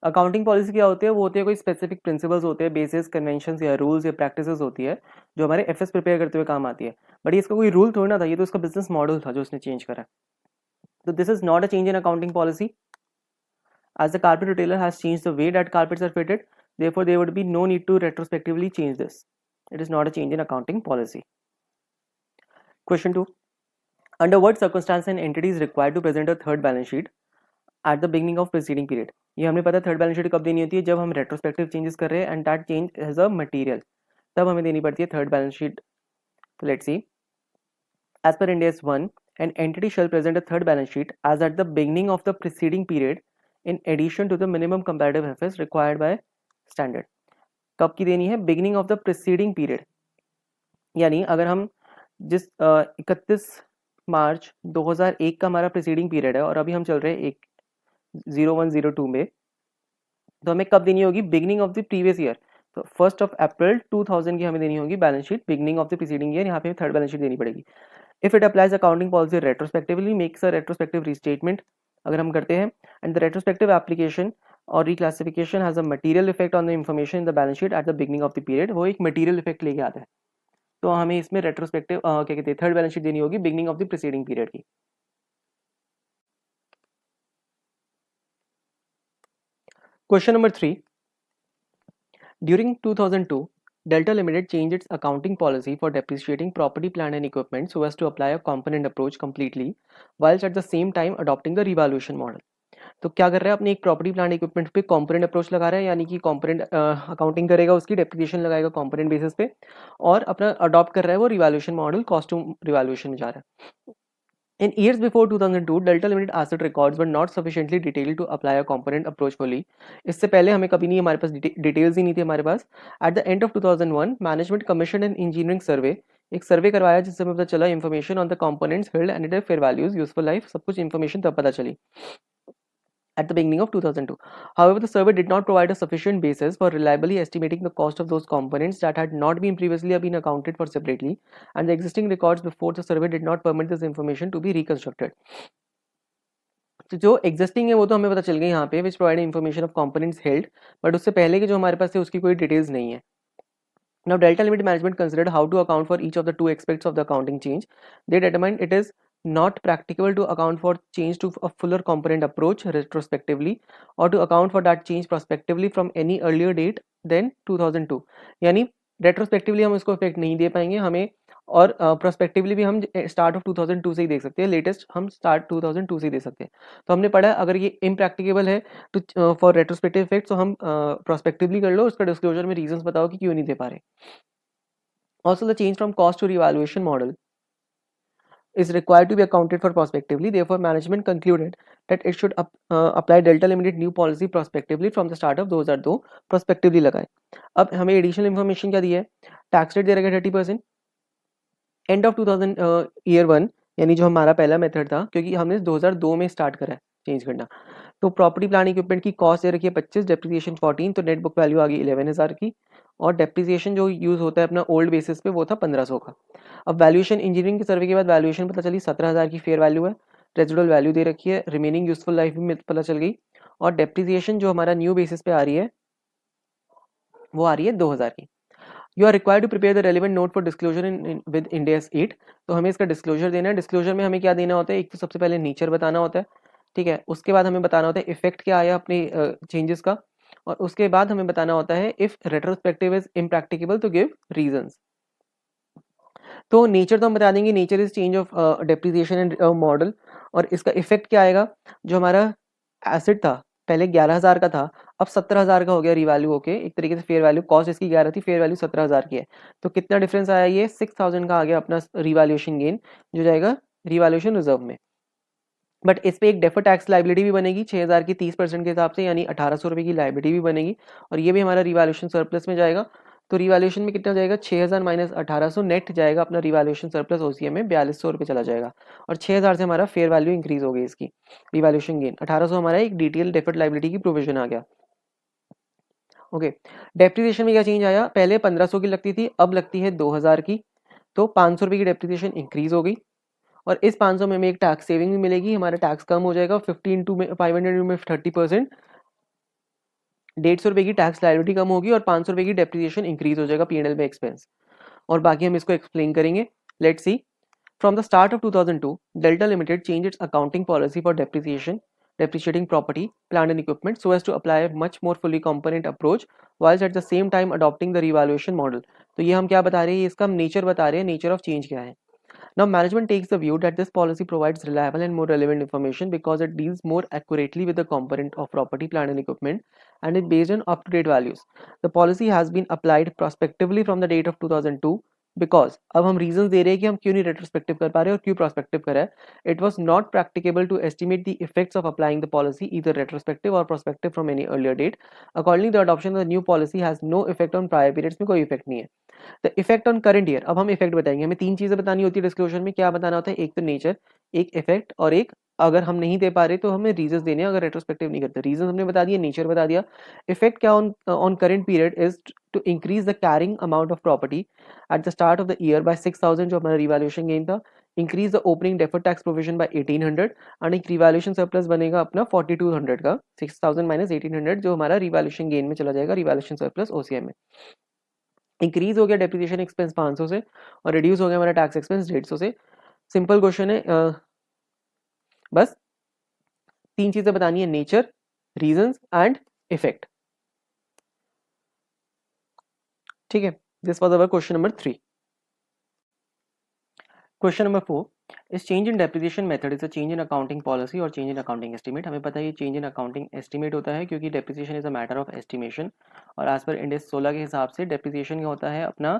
Accounting policy क्या होती है? वो होती है कोई स्पेसिफिक प्रिंसिपल्स होते हैं, बेसिस, कन्वेंशंस या रूल्स या प्रैक्टिसेस होती है जो हमारे एफएस प्रिपेयर करते हुए काम आती है. बट इसका कोई रूल थोड़ी ना था, ये तो इसका बिजनेस मॉडल था जो उसने चेंज करा. तो this is not a change in accounting policy. As the carpet retailer has changed the way that carpets are fitted, therefore there would be no need to retrospectively change this. It is not a change in accounting policy. Question 2. Under what circumstance an entity is required to present a third balance sheet at the beginning of preceding period? ये हमें पता है third balance sheet कब देनी होती है, जब हम रेट्रोस्पेक्टिव चेंजेस कर रहे हैं and that change has a material, तब हमें देनी पड़ती है third balance sheet. Let's see. As per Ind AS 1, an entity shall present a third balance sheet as at the beginning of the preceding period in addition to the minimum comparative FS required by standard. कब की देनी है? Beginning of the preceding period. यानी अगर हम जिस 31 March 2001 का हमारा प्रिसीडिंग पीरियड है और अभी हम चल रहे हैं 0102 में, तो हमें कब देनी होगी? Beginning of the previous year. तो 1 अप्रैल 2000 की हमें देनी होगी balance sheet, beginning of the preceding year. यहाँ पे थर्ड बैलेंस शीट देनी पड़ेगी. If it applies accounting policy retrospectively makes a retrospective restatement, अगर हम करते हैं, एंड द रेट्रोस्पेक्टिव एप्लीकेशन और reclassification has a material effect on the information in the balance sheet at the beginning of the period, वो एक material effect लेके आता है. तो हमें इसमें रेट्रोस्पेक्टिव क्या कहते हैं, थर्ड बैलेंस शीट देनी होगी beginning of the preceding period की. Question number 3. During 2002, Delta Limited changed its accounting policy for depreciating property, plant and equipment so as to apply a component approach completely, whilst at the same time adopting the revaluation model. तो क्या कर रहा है? अपने एक property, plant, equipment पे component approach लगा रहा है, यानी कि कॉम्पोनेंट अकाउंटिंग करेगा, उसकी डेप्रिसिएशन लगाएगा कॉम्पोनेंट बेसिस पे, और अपना अडॉप्ट कर रहा है वो रिवैल्यूएशन मॉडल, कॉस्ट्यूम रिवैल्यूएशन में जा रहा है. In years before 2002, Delta Limited asset records were not sufficiently detailed to apply a component approach fully. इससे पहले हमें कभी नहीं, हमारे पास डिटेल्स ही नहीं थी हमारे पास. At the end of 2001, management commissioned an engineering survey. एक सर्वे करवाया जिससे हमें पता चला information on the components held and it fair values, useful life, सब कुछ इन्फॉर्मेशन तब पता चली at the beginning of 2002. However, the survey did not provide a sufficient basis for reliably estimating the cost of those components that had not been previously been accounted for separately, and the existing records before the survey did not permit this information to be reconstructed. तो जो existing है वो तो हमें पता चल गई यहाँ पे, which provide information of components held, but उससे पहले के जो हमारे पास थे उसकी कोई डिटेल्स नहीं है. Now, Delta Limited management considered how to account for each of the two aspects of the accounting change. They determined it is not practicable to account for change to a fuller component approach retrospectively, or to account for that change prospectively from any earlier date than 2002. यानी retrospectively हम इसको effect नहीं दे पाएंगे हमें, और prospectively भी हम start of 2002 से ही देख सकते हैं, लेटेस्ट हम स्टार्ट 2002 से ही देख सकते हैं. तो हमने पढ़ा अगर ये इम्प्रैक्टिकेबल है टू फॉर रेट्रोस्पेक्टिव इफेक्ट, तो हम प्रोस्पेक्टिवली कर लो, उसका डिस्क्लोजर में रीजंस बताओ कि क्यों नहीं दे पा रहे. Also, the change from cost to revaluation model is required to be accounted for prospectively. Therefore, management concluded that it should apply Delta Limited new policy prospectively from the start of 2002. prospectively लगाए. अब हमें additional information क्या दी है? Tax rate दे रखा है 30%. End of 2000 year 1, यानी जो हमारा पहला मेथड था, क्योंकि हमने 2002 में स्टार्ट करा है चेंज करना. तो प्रॉपर्टी, प्लांट, इक्विपमेंट की कॉस्ट दे रखी है 25, डेप्रिसिएशन 14, तो नेट बुक वैल्यू आ गई 11,000 की, और डेप्रिसिएशन जो यूज होता है अपना ओल्ड बेसिस पे वो था 1500 का. अब वैल्यूएशन इंजीनियरिंग के सर्वे के बाद वैल्यूएशन पता चली 17,000 की फेयर वैल्यू है, रेजिडुअल वैल्यू दे रखी है, रिमेनिंग यूजफुल लाइफ भी पता चल गई, और डेप्रिसिएशन जो हमारा न्यू बेसिस पे आ रही है वो आ रही है 2000 की. You are required to prepare the relevant note for disclosure in with Ind AS 8. तो हमें इसका डिस्क्लोजर देना है. डिस्क्लोजर में हमें क्या देना होता है? एक तो सबसे पहले नेचर बताना होता है, ठीक है. उसके बाद हमें बताना होता है इफेक्ट क्या आया अपने चेंजेस का, और उसके बाद हमें बताना होता है इफ रेट्रोस्पेक्टिव इज इम्प्रैक्टिकेबल तो गिव रीजंस. तो नेचर तो हम बता देंगे, nature is change of depreciation and model, और इसका इफेक्ट क्या आएगा? जो हमारा एसेट था पहले 11,000 का था, अब 17,000 का हो गया रिवैल्यू होके, एक तरीके से फेयर वैल्यू, कॉस्ट इसकी 11 थी, फेयर वैल्यू 17,000 की है। तो कितना डिफरेंस आया, ये 6,000 का आ गया अपना रिवैल्यूएशन गेन, जो जाएगा रिवैल्यूएशन रिजर्व में। बट इस पे एक डेफर टैक्स लाइबिलिटी भी बनेगी 6,000 की 30% के हिसाब से, यानी 1,800 रुपये की लाइबिलिटी भी बनेगी, और ये भी हमारा रिवैल्यूएशन सरप्लस में जाएगा। तो रिवैल्यूएशन में कितना जाएगा, 6,000 माइनस 1,800, नेट जाएगा अपना रिवैल्यूएशन सरप्लस ओसीएम में 4,200 रुपये चला जाएगा, और 6,000 से हमारा फेयर वैल्यू इंक्रीज हो गई इसकी रिवैल्यूएशन गेन। 1,800 हमारा एक डिटेल डेफर्ड लाइबिलिटी की प्रोविजन आ गया। ओके, डेप्रिसिएशन में क्या चेंज आया, पहले 1,500 की लगती थी, अब लगती है 2,000 की, तो 500 रुपये की डेप्रिसिएशन इंक्रीज हो गई, और इस 500 में हमें एक टैक्स सेविंग भी मिलेगी, हमारा टैक्स कम हो जाएगा 50 इंटू 500 में 30%, 150 रुपये की टैक्स लायबिलिटी कम होगी, और 500 रुपये की डेप्रिसिएशन इंक्रीज हो जाएगा पीएनएल में एक्सपेंस। और बाकी हम इसको एक्सप्लेन करेंगे। Let's see, from the start of 2002 delta limited change its accounting policy for depreciating property, plant and equipment so as to apply a much more fully component approach whilst at the same time adopting the revaluation model। तो ये हम क्या बता रहे हैं, इसका हम nature बता रहे हैं, नेचर ऑफ चेंज क्या है। Now, management takes the view that this policy provides reliable and more relevant information because it deals more accurately with the component of property, plant, and equipment, and is based on up-to-date values. The policy has been applied prospectively from the date of 2002 because अब हम reasons दे रहे हैं कि हम क्यों नहीं retrospective कर पा रहे और क्यों prospective कर रहे हैं। It was not practicable to estimate the effects of applying the policy either retrospective or prospective from any earlier date. Accordingly, the adoption of the new policy has no effect on prior periods में कोई effect नहीं है। The effect on current year, अब हम effect बताएंगे, हमें 3 चीजें बतानी होती है डिस्क्लोजर में, क्या बताना होता है, एक तो नेचर, एक इफेक्ट, और एक अगर हम नहीं दे पा रहे तो हमें रीजंस देने हैं अगर रेट्रोस्पेक्टिव नहीं करते। रीजंस हमने बता दिया, नेचर बता दिया। इफेक्ट क्या on current period is to increase the carrying amount of property at the start of the year by 6,000, जो हमारा रिवैल्यूएशन गेन था, increase the opening deferred tax provision by 1,800, and एक रिवैल्यूएशन सरप्लस बनेगा अपना 4,200 का, 6,000 minus 1,800 जो हमारा revaluation gain में चला जाएगा, रिवैल्यूएशन सरप्लस ओसीएम में। इंक्रीज हो गया डेप्रिसिएशन एक्सपेंस 500 से, और रिड्यूस हो गया हमारा टैक्स एक्सपेंस 150 से। सिंपल क्वेश्चन है, बस 3 चीजें बतानी है, नेचर, रीजंस एंड इफेक्ट। ठीक है, this was our question number 3। Question number 4 इस change in depreciation method is a change in accounting policy और चेंज इन अकाउंटिंग एस्टीमेट। हमें पता है ये चेंज इन अकाउंटिंग एस्टीमेट होता है क्योंकि depreciation is a matter of estimation, और एज पर इंडेक्स 16 के हिसाब से डेप्रिसिएशन क्या होता है, अपना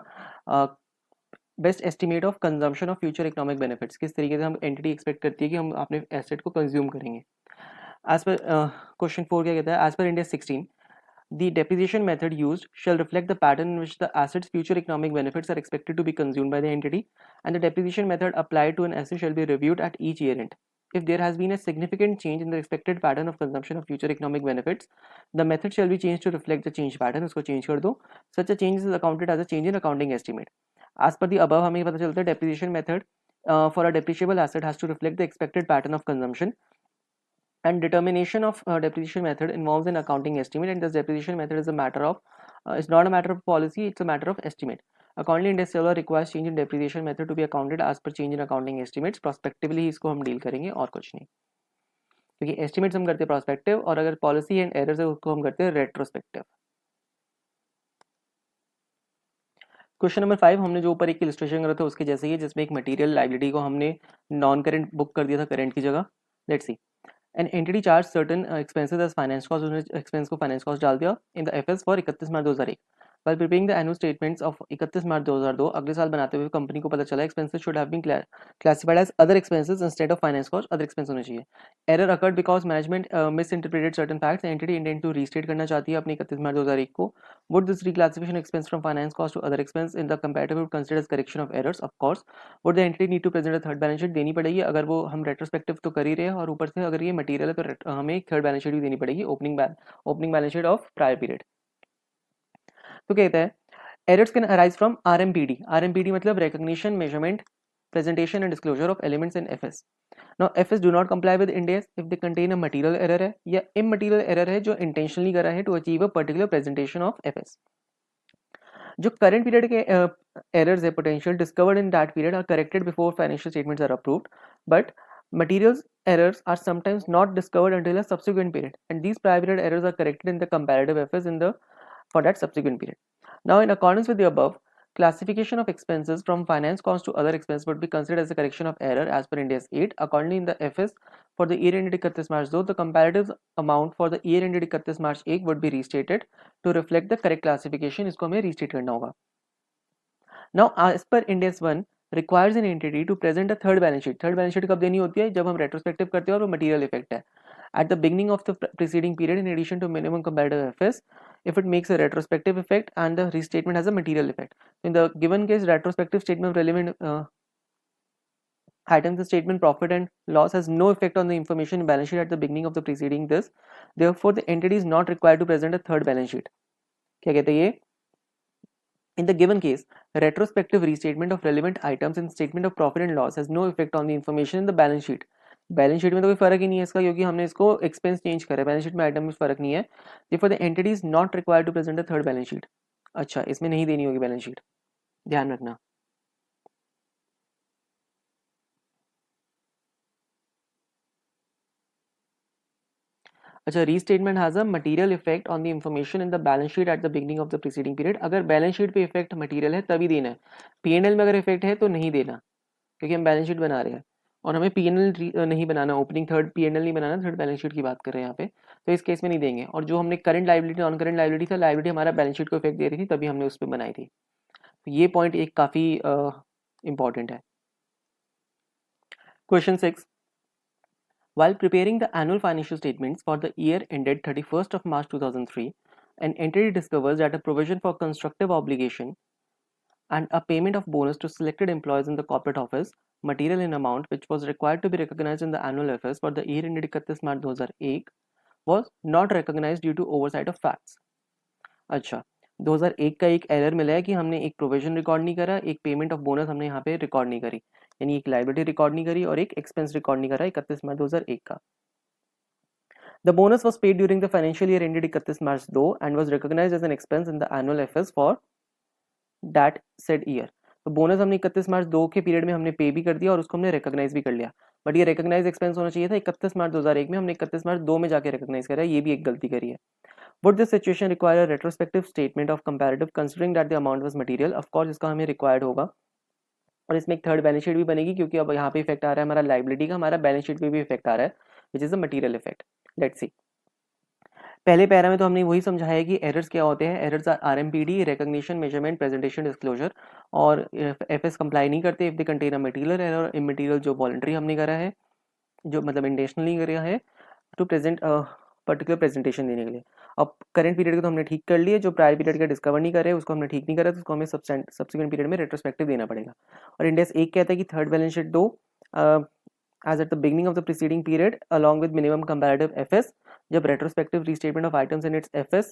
best estimate of consumption of future economic benefits, किस तरीके से हम एंटिटी एक्सपेक्ट करती है कि हम अपने एसेट को कंज्यूम करेंगे। एज पर क्वेश्चन 4 क्या कहता है, as per index 16 the depreciation method used shall reflect the pattern in which the asset's future economic benefits are expected to be consumed by the entity, and the depreciation method applied to an asset shall be reviewed at each year end. If there has been a significant change in the expected pattern of consumption of future economic benefits, the method shall be changed to reflect the change pattern. उसको change कर दो. Such a change is accounted as a change in accounting estimate. As per the above, हमें पता चलता है depreciation method for a depreciable asset has to reflect the expected pattern of consumption, and determination of depreciation method involves an accounting estimate, and this depreciation method is a matter of it's not a matter of policy, it's a matter of estimate. Accordingly, Ind AS 16 requires change in depreciation method to be accounted as per change in accounting estimates. Prospectively इसको हम deal करेंगे और कुछ नहीं, क्योंकि estimates हम करते हैं प्रोस्पेक्टिव, और अगर पॉलिसी एंड एरर्स है उसको हम करते हैं रेट्रोस्पेक्टिव। क्वेश्चन नंबर 5 हमने जो ऊपर एक इलस्ट्रेशन करा था उसके जैसे ही है, जिसमें एक मटेरियल लायबिलिटी को हमने नॉन करेंट बुक कर दिया था करेंट की जगह। Let's see, an entity charge certain expenses as finance cost, उसने एक्सपेंस को फाइनेंस कॉस्ट डाल दिया in the FS for 31 March 2001। While preparing the annual statements of 31 March 2002, अगले साल बनाते हुए कंपनी को पता चला expenses should have been classified as other expenses instead of finance cost, other expense होने चाहिए। Error occurred because management misinterpreted certain facts, entity intend to restate करना चाहती है अपनी 31 मार्च 2001 को। Would this reclassification expense from finance cost to other expense in the comparative consider as correction of errors? Of course. Would the entity need to present a third balance sheet? देनी पड़ेगी, अगर वो हम retrospective तो कर ही रहे हैं और ऊपर से अगर ये मटेरियल है तो हमें एक थर्ड बैलेंस शीट भी देनी पड़ेगी, opening balance sheet of prior period. तो कहता है errors can arise from RMPD. RMPD मतलब recognition, measurement, presentation and disclosure of elements in FS. Now FS do not comply with Ind AS if they contain a material error है या immaterial error है जो intentionally करा है to achieve a particular presentation of FS. जो current period के errors है potential discovered in that period are corrected before financial statements are approved, but materials errors are sometimes not discovered until a subsequent period, and these prior period errors are corrected in the comparative FS in the for that subsequent period. Now, in accordance with the above, Classification of expenses from finance cost to other expense would be considered as a correction of error as per Ind AS 8. Accordingly, in the FS for the year ended 31 March 2, the comparative amount for the year ended 31 March 1 would be restated to reflect the correct classification. इसको हमें restate करना होगा. Now, as per Ind AS 1, requires an entity to present a third balance sheet. Third balance sheet कब देनी होती है? जब हम retrospective करते हैं और वो material effect है. At the beginning of the preceding period, in addition to minimum comparative FS, if it makes a retrospective effect and the restatement has a material effect. In the given case, retrospective statement of relevant items, the statement profit and loss has no effect on the information in balance sheet at the beginning of the preceding this. Therefore, the entity is not required to present a third balance sheet. क्या कहते हैं ये? In the given case, retrospective restatement of relevant items in statement of profit and loss has no effect on the information in the balance sheet. Balance sheet में तो कोई फर्क ही नहीं है इसका, क्योंकि हमने इसको एक्सपेंस चेंज करा है. बैलेंस शीट में आइटम में फर्क नहीं है. Therefore, the entity is not required to present a third balance sheet. अच्छा, इसमें नहीं देनी होगी बैलेंस शीट, ध्यान रखना. अच्छा, restatement has a material effect on the information in the balance sheet at the beginning of the preceding period. अगर balance sheet पे इफेक्ट मटेरियल है तभी देना है. पीएनएल में अगर इफेक्ट है तो नहीं देना, क्योंकि हम बैलेंस शीट बना रहे हैं और हमें पीएनएल नहीं बनाना. ओपनिंग थर्ड पीएनएल नहीं बनाना, थर्ड बैलेंस शीट की बात कर रहे हैं यहाँ पे. तो इस केस में नहीं देंगे. और जो हमने current liability non current liability था, लाइबिलिटी हमारा बैलेंस शीट को इफेक्ट दे रही थी, तभी हमने उस पर बनाई थी. तो ये पॉइंट एक काफ़ी इंपॉर्टेंट है. Question 6. While preparing the annual financial statements for the year ended 31st of March 2003, an entity discovers that a provision for constructive obligation and a payment of bonus to selected employees in the corporate office, material in amount which was required to be recognized in the annual FS for the year ended 31 March 2001, was not recognized due to oversight of facts. अच्छा, 2001 का एक error मिला है कि हमने एक provision record नहीं करा, एक पेमेंट ऑफ बोनस हमने यहाँ पे रिकॉर्ड नहीं करी, यानी एक लाइबिलिटी रिकॉर्ड नहीं करी और एक एक्सपेंस रिकॉर्ड नहीं करा 31 मार्च 2001 का. The bonus was paid during the financial year ended 31 March 2 and was recognized as an expense in the annual FS for that said year. तो बोनस हमने 31 मार्च 2 के पीरियड में हमने पे भी कर दिया और उसको हमने रिकॉग्नाइज भी कर लिया, बट ये रिकॉग्नाइज एक्सपेंस होना चाहिए था 31 मार्च 2001 में, हमने 31 मार्च 2 में जाके रिकॉग्नाइज करा, ये भी एक गलती करी है. Would this situation require a retrospective statement of comparative considering that the amount was material? Of course इसका हमें रिक्वायर्ड होगा. और इसमें एक थर्ड बैलेंस शीट भी बनेगी, क्योंकि अब यहाँ पे इफेक्ट आ रहा है हमारा लाइबिलिटी का, हमारा बैलेंस शीट पे भी इफेक्ट आ रहा है, which is a material effect. Let's see. पहले पैरा में तो हमने वही समझाया है कि एरर्स क्या होते हैं. Errors are RMPD, recognition, measurement, presentation, disclosure. और एफएस कंप्लाई नहीं करते if they contain a material error. Immaterial जो वॉलंटरी हमने करा है, जो मतलब इंटेंशनली करा है टू प्रेजेंट पर्टिकुलर प्रेजेंटेशन देने के लिए. अब करंट पीरियड को तो हमने ठीक कर लिए, जो प्रायर पीरियड का डिस्कवर नहीं कर रहे उसको हमने ठीक नहीं करा, तो उसको हमें सब्सिक्वेंट पीरियड में रेट्रोस्पेक्टिव देना पड़ेगा. और इंड AS 1 कहता है कि थर्ड बैलेंस शीट दो as at the beginning of the preceding period along with minimum comparative FS. जब retrospective restatement of items in its FS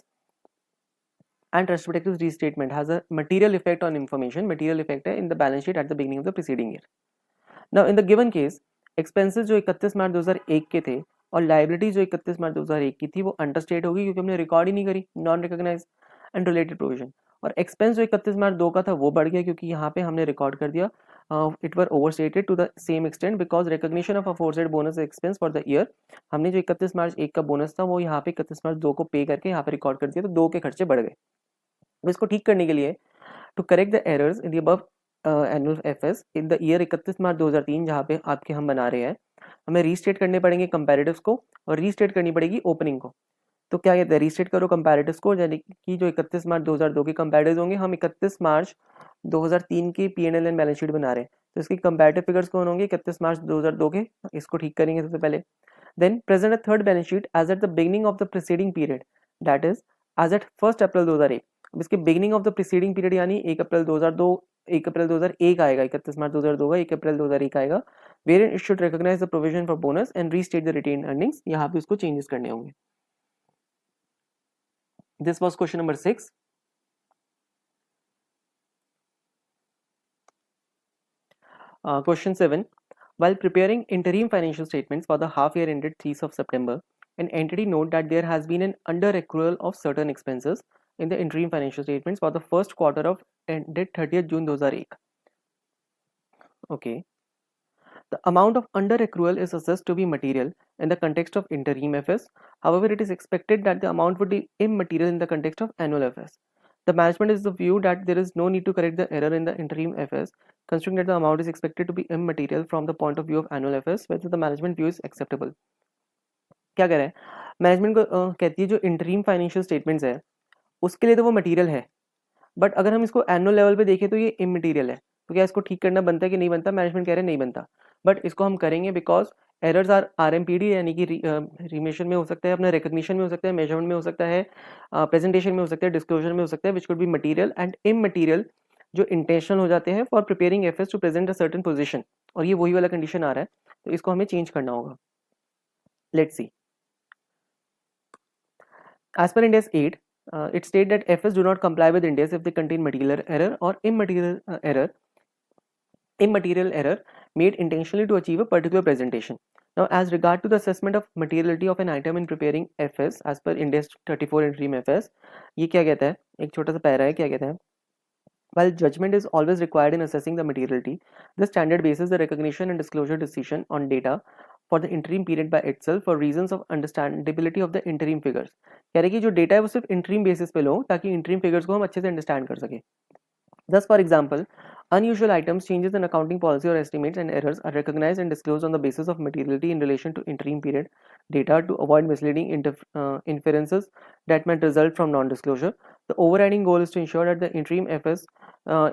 and retrospective restatement has a material effect on information, material effect है in the balance sheet at the beginning of the preceding year. Now in the given case, expenses जो 31 March 2001 के थे और liability जो 31 March 2001 की थी वो understate होगी, क्योंकि हमने रिकॉर्ड ही नहीं करी, non recognise and related provision. और एक्सपेंस जो 31 मार्च 2 का था वो बढ़ गया, क्योंकि यहाँ पे हमने रिकॉर्ड कर दिया. It were overstated to the same extent because recognition of aforesaid bonus expense for the year. हमने जो 31 मार्च 1 का बोनस था वो यहाँ पे 31 मार्च 2 को पे करके यहाँ पे रिकॉर्ड कर दिया, तो 2 के खर्चे बढ़ गए. तो इसको ठीक करने के लिए to correct the errors in the above annual FS in the year 31 March 2003 जहाँ पे आपके हम बना रहे हैं, हमें रीस्टेट करने पड़ेंगे कंपैरेटिव्स को और रीस्टेट करनी पड़ेगी ओपनिंग को. तो क्या कहते हैं, रीस्टेट करो कंपैरेटिव्स को, यानी कि जो 31 मार्च 2002 के कंपैरेटिव्स होंगे, हम 31 मार्च 2003 की पीएनएल एंड बैलेंस शीट बना रहे हैं, तो इसकी कंपैरेटिव फिगर्स कौन होंगे 31 मार्च 2002 के, इसको ठीक करेंगे सबसे पहले. Then present a third balance sheet as at the beginning of the preceding period, that is as at 1 April 2001. अब इसके beginning of the preceding period यानी 1 अप्रैल 2002, 1 अप्रैल 2001 आएगा, 31 मार्च 2002 का 1 अप्रैल 2001 आएगा, where it should recognise the provision for bonus and restate the retained earnings. यहाँ पे उसको changes करने होंगे. This was question number 6. Question 7. While preparing interim financial statements for the half year ended 3rd of September, an entity note that there has been an under accrual of certain expenses in the interim financial statements for the first quarter of ended 30th June 2001. Okay. The amount of under accrual is assessed to be material in the context of interim FS. However, it is expected that the amount would be immaterial in the context of annual FS. The management is the view that there is no need to correct the error in the interim FS, considering that the amount is expected to be immaterial from the point of view of annual FS, whether the management view is acceptable. क्या कह रहे हैं management को कहती है जो interim financial statements है उसके लिए तो वो मटेरियल है, बट अगर हम इसको एनुअल लेवल पे देखें तो ये इमटेरियल है, तो क्या इसको ठीक करना बनता है कि नहीं बनता? मैनेजमेंट कह रहे हैं नहीं बनता, बट इसको हम करेंगे बिकॉज एरर्स आर RMPD, यानी कि रिमेशन में हो सकता है, अपना रिकग्निशन में हो सकता है, मेजरमेंट में हो सकता है, प्रेजेंटेशन में हो सकता है, डिस्क्लोजर में हो सकता है, which could be material and immaterial जो इंटेंशनल हो जाते हैं for preparing FS to present a certain position, और ये वही वाला कंडीशन आ रहा है, तो इसको हमें चेंज करना होगा. Let's see. As per Ind AS 8, it states that FS do not comply with Ind AS if they contain material error or immaterial error made intentionally to achieve a particular presentation. Now, as regard to the assessment of materiality of an item in preparing FS, as per Ind AS 34 interim FS, ये क्या कहता है? एक छोटा सा para है, क्या कहता है? While judgment is always required in assessing the materiality, the standard bases the recognition and disclosure decision on data for the interim period by itself for reasons of understandability of the interim figures. कह रहे कि जो data है वो सिर्फ interim basis पे लो ताकि interim figures को हम अच्छे से understand कर सके. Thus, for example, unusual items, changes in accounting policy or estimates and errors are recognized and disclosed on the basis of materiality in relation to interim period data to avoid misleading inferences that might result from non-disclosure. The overriding goal is to ensure that the interim FS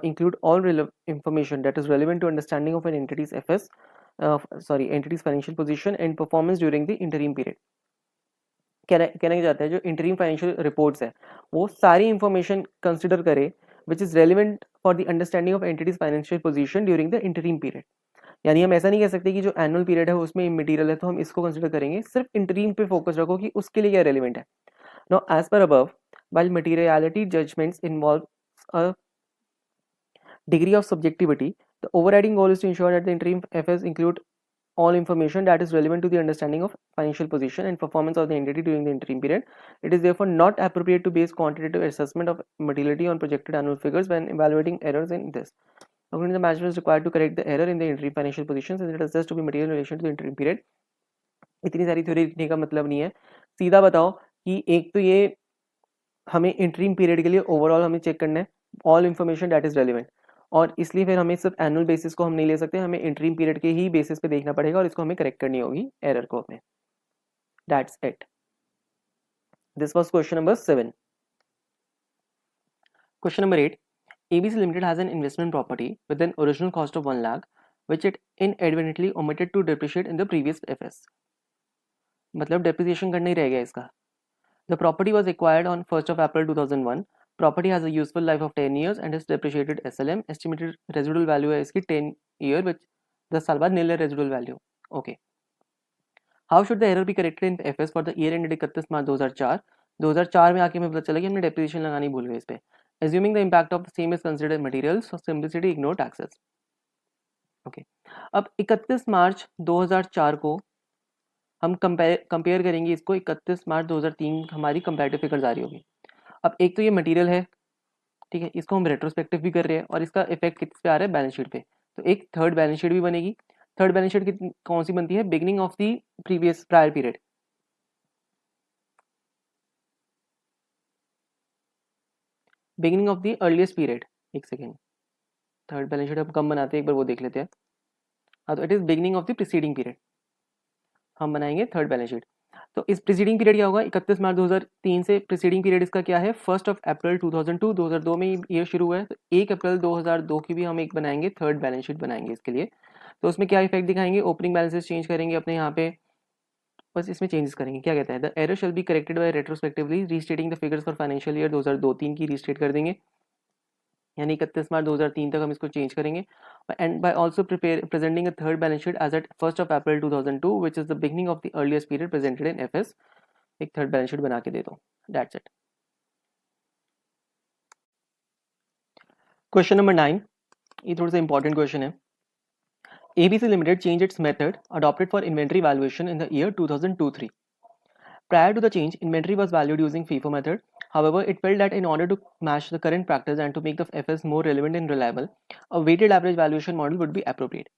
include all information that is relevant to understanding of an entity's entity's financial position and performance during the interim period. कहना चाहता है जो interim financial reports है वो सारी information consider करे which is relevant for the understanding of entity's financial position during the interim period. यानी हम ऐसा नहीं कह सकते कि जो एनुअल पीरियड है उसमें इमटेरियल है तो हम इसको कंसिडर करेंगे, सिर्फ इंटरीम पे फोकस रखो कि उसके लिए क्या रेलिवेंट है. Now as per above, while materiality judgments involve a degree of subjectivity, the overriding goal is to ensure that the interim FS include all information that is relevant to the understanding of financial position and performance of the entity during the interim period. It is therefore not appropriate to base quantitative assessment of materiality on projected annual figures when evaluating errors in this. According to the management is required to correct the error in the interim financial position since it is just to be material in relation to the interim period. इतनी सारी theory लिखने का मतलब नहीं है, सीधा बताओ कि एक तो ये हमें इंटरीम पीरियड के लिए ओवरऑल हमें चेक करना है all information that is relevant, और इसलिए फिर हमें सिर्फ एनुअल बेसिस को हम नहीं ले सकते, हमें इंटरीम पीरियड के ही बेसिस पे देखना पड़ेगा और इसको हमें करेक्ट करनी होगी एरर को हमें. That's it. This was question number 7. Question number 8. ABC Limited has an investment property with an original cost of 1 lakh which it inadvertently omitted to depreciate in the previous FS. मतलब depreciation करना ही रह गया इसका. The property was acquired on 1st of April 2001. Property has a useful life of 10 years and is depreciated SLM. Estimated residual value है इसकी 10 year which 10 साल बाद nil है residual value. Okay. How should the error be corrected in FS for the year ended 31 March 2004? 2004 में आके हमें पता चला कि हमने डेप्रिसिएशन लगानी भूल गए इस पे. Assuming the impact of the same is considered material, so simplicity ignore taxes. Okay. अब 31 मार्च 2004 को हम कंपेयर करेंगे इसको 31 मार्च 2003 हमारी कंपैरेटिव फिगर्स आ रही होगी. अब एक तो ये मटेरियल है, ठीक है, इसको हम रेट्रोस्पेक्टिव भी कर रहे हैं और इसका इफेक्ट किस पे आ रहा है? बैलेंस शीट पे. तो एक थर्ड बैलेंस शीट भी बनेगी. थर्ड बैलेंस शीट कौन सी बनती है? Beginning of the previous prior period. Beginning of the earliest period. एक सेकेंड, थर्ड बैलेंस शीट हम कम बनाते हैं, एक बार वो देख लेते हैं. हाँ, तो it is beginning of the preceding period हम बनाएंगे थर्ड बैलेंस शीट. तो इस प्रीसीडिंग पीरियड क्या होगा? 31 मार्च 2003 से प्रीसीडिंग पीरियड इसका क्या है? 1 अप्रैल 2002. 2002 में ये शुरू हुआ है, तो 1 अप्रैल 2002 की भी हम एक बनाएंगे, थर्ड बैलेंस शीट बनाएंगे इसके लिए. तो उसमें क्या इफेक्ट दिखाएंगे? ओपनिंग बैलेंसेस चेंज करेंगे अपने यहाँ पे, बस इसमें चेंजेस करेंगे. क्या कहता है? The error shall be corrected by retrospectively restating the figures for financial year 2002-03 की रीस्टेट कर देंगे, यानी 31 मार्च 2003 तक हम इसको चेंज करेंगे. And by also presenting a third balance sheet as at 1 April 2002 which is the beginning of the earliest period presented in FS. एक third balance sheet बना के दे दो. That's it. Question number 9. ये थोड़ा सा इंपॉर्टेंट क्वेश्चन है. ABC Limited changed its method adopted for inventory valuation in the year 2002-03. Prior to the change, inventory was valued using FIFO method. However, it felt that in order to match the current practice and to make the FS more relevant and reliable, a weighted average valuation model would be appropriate.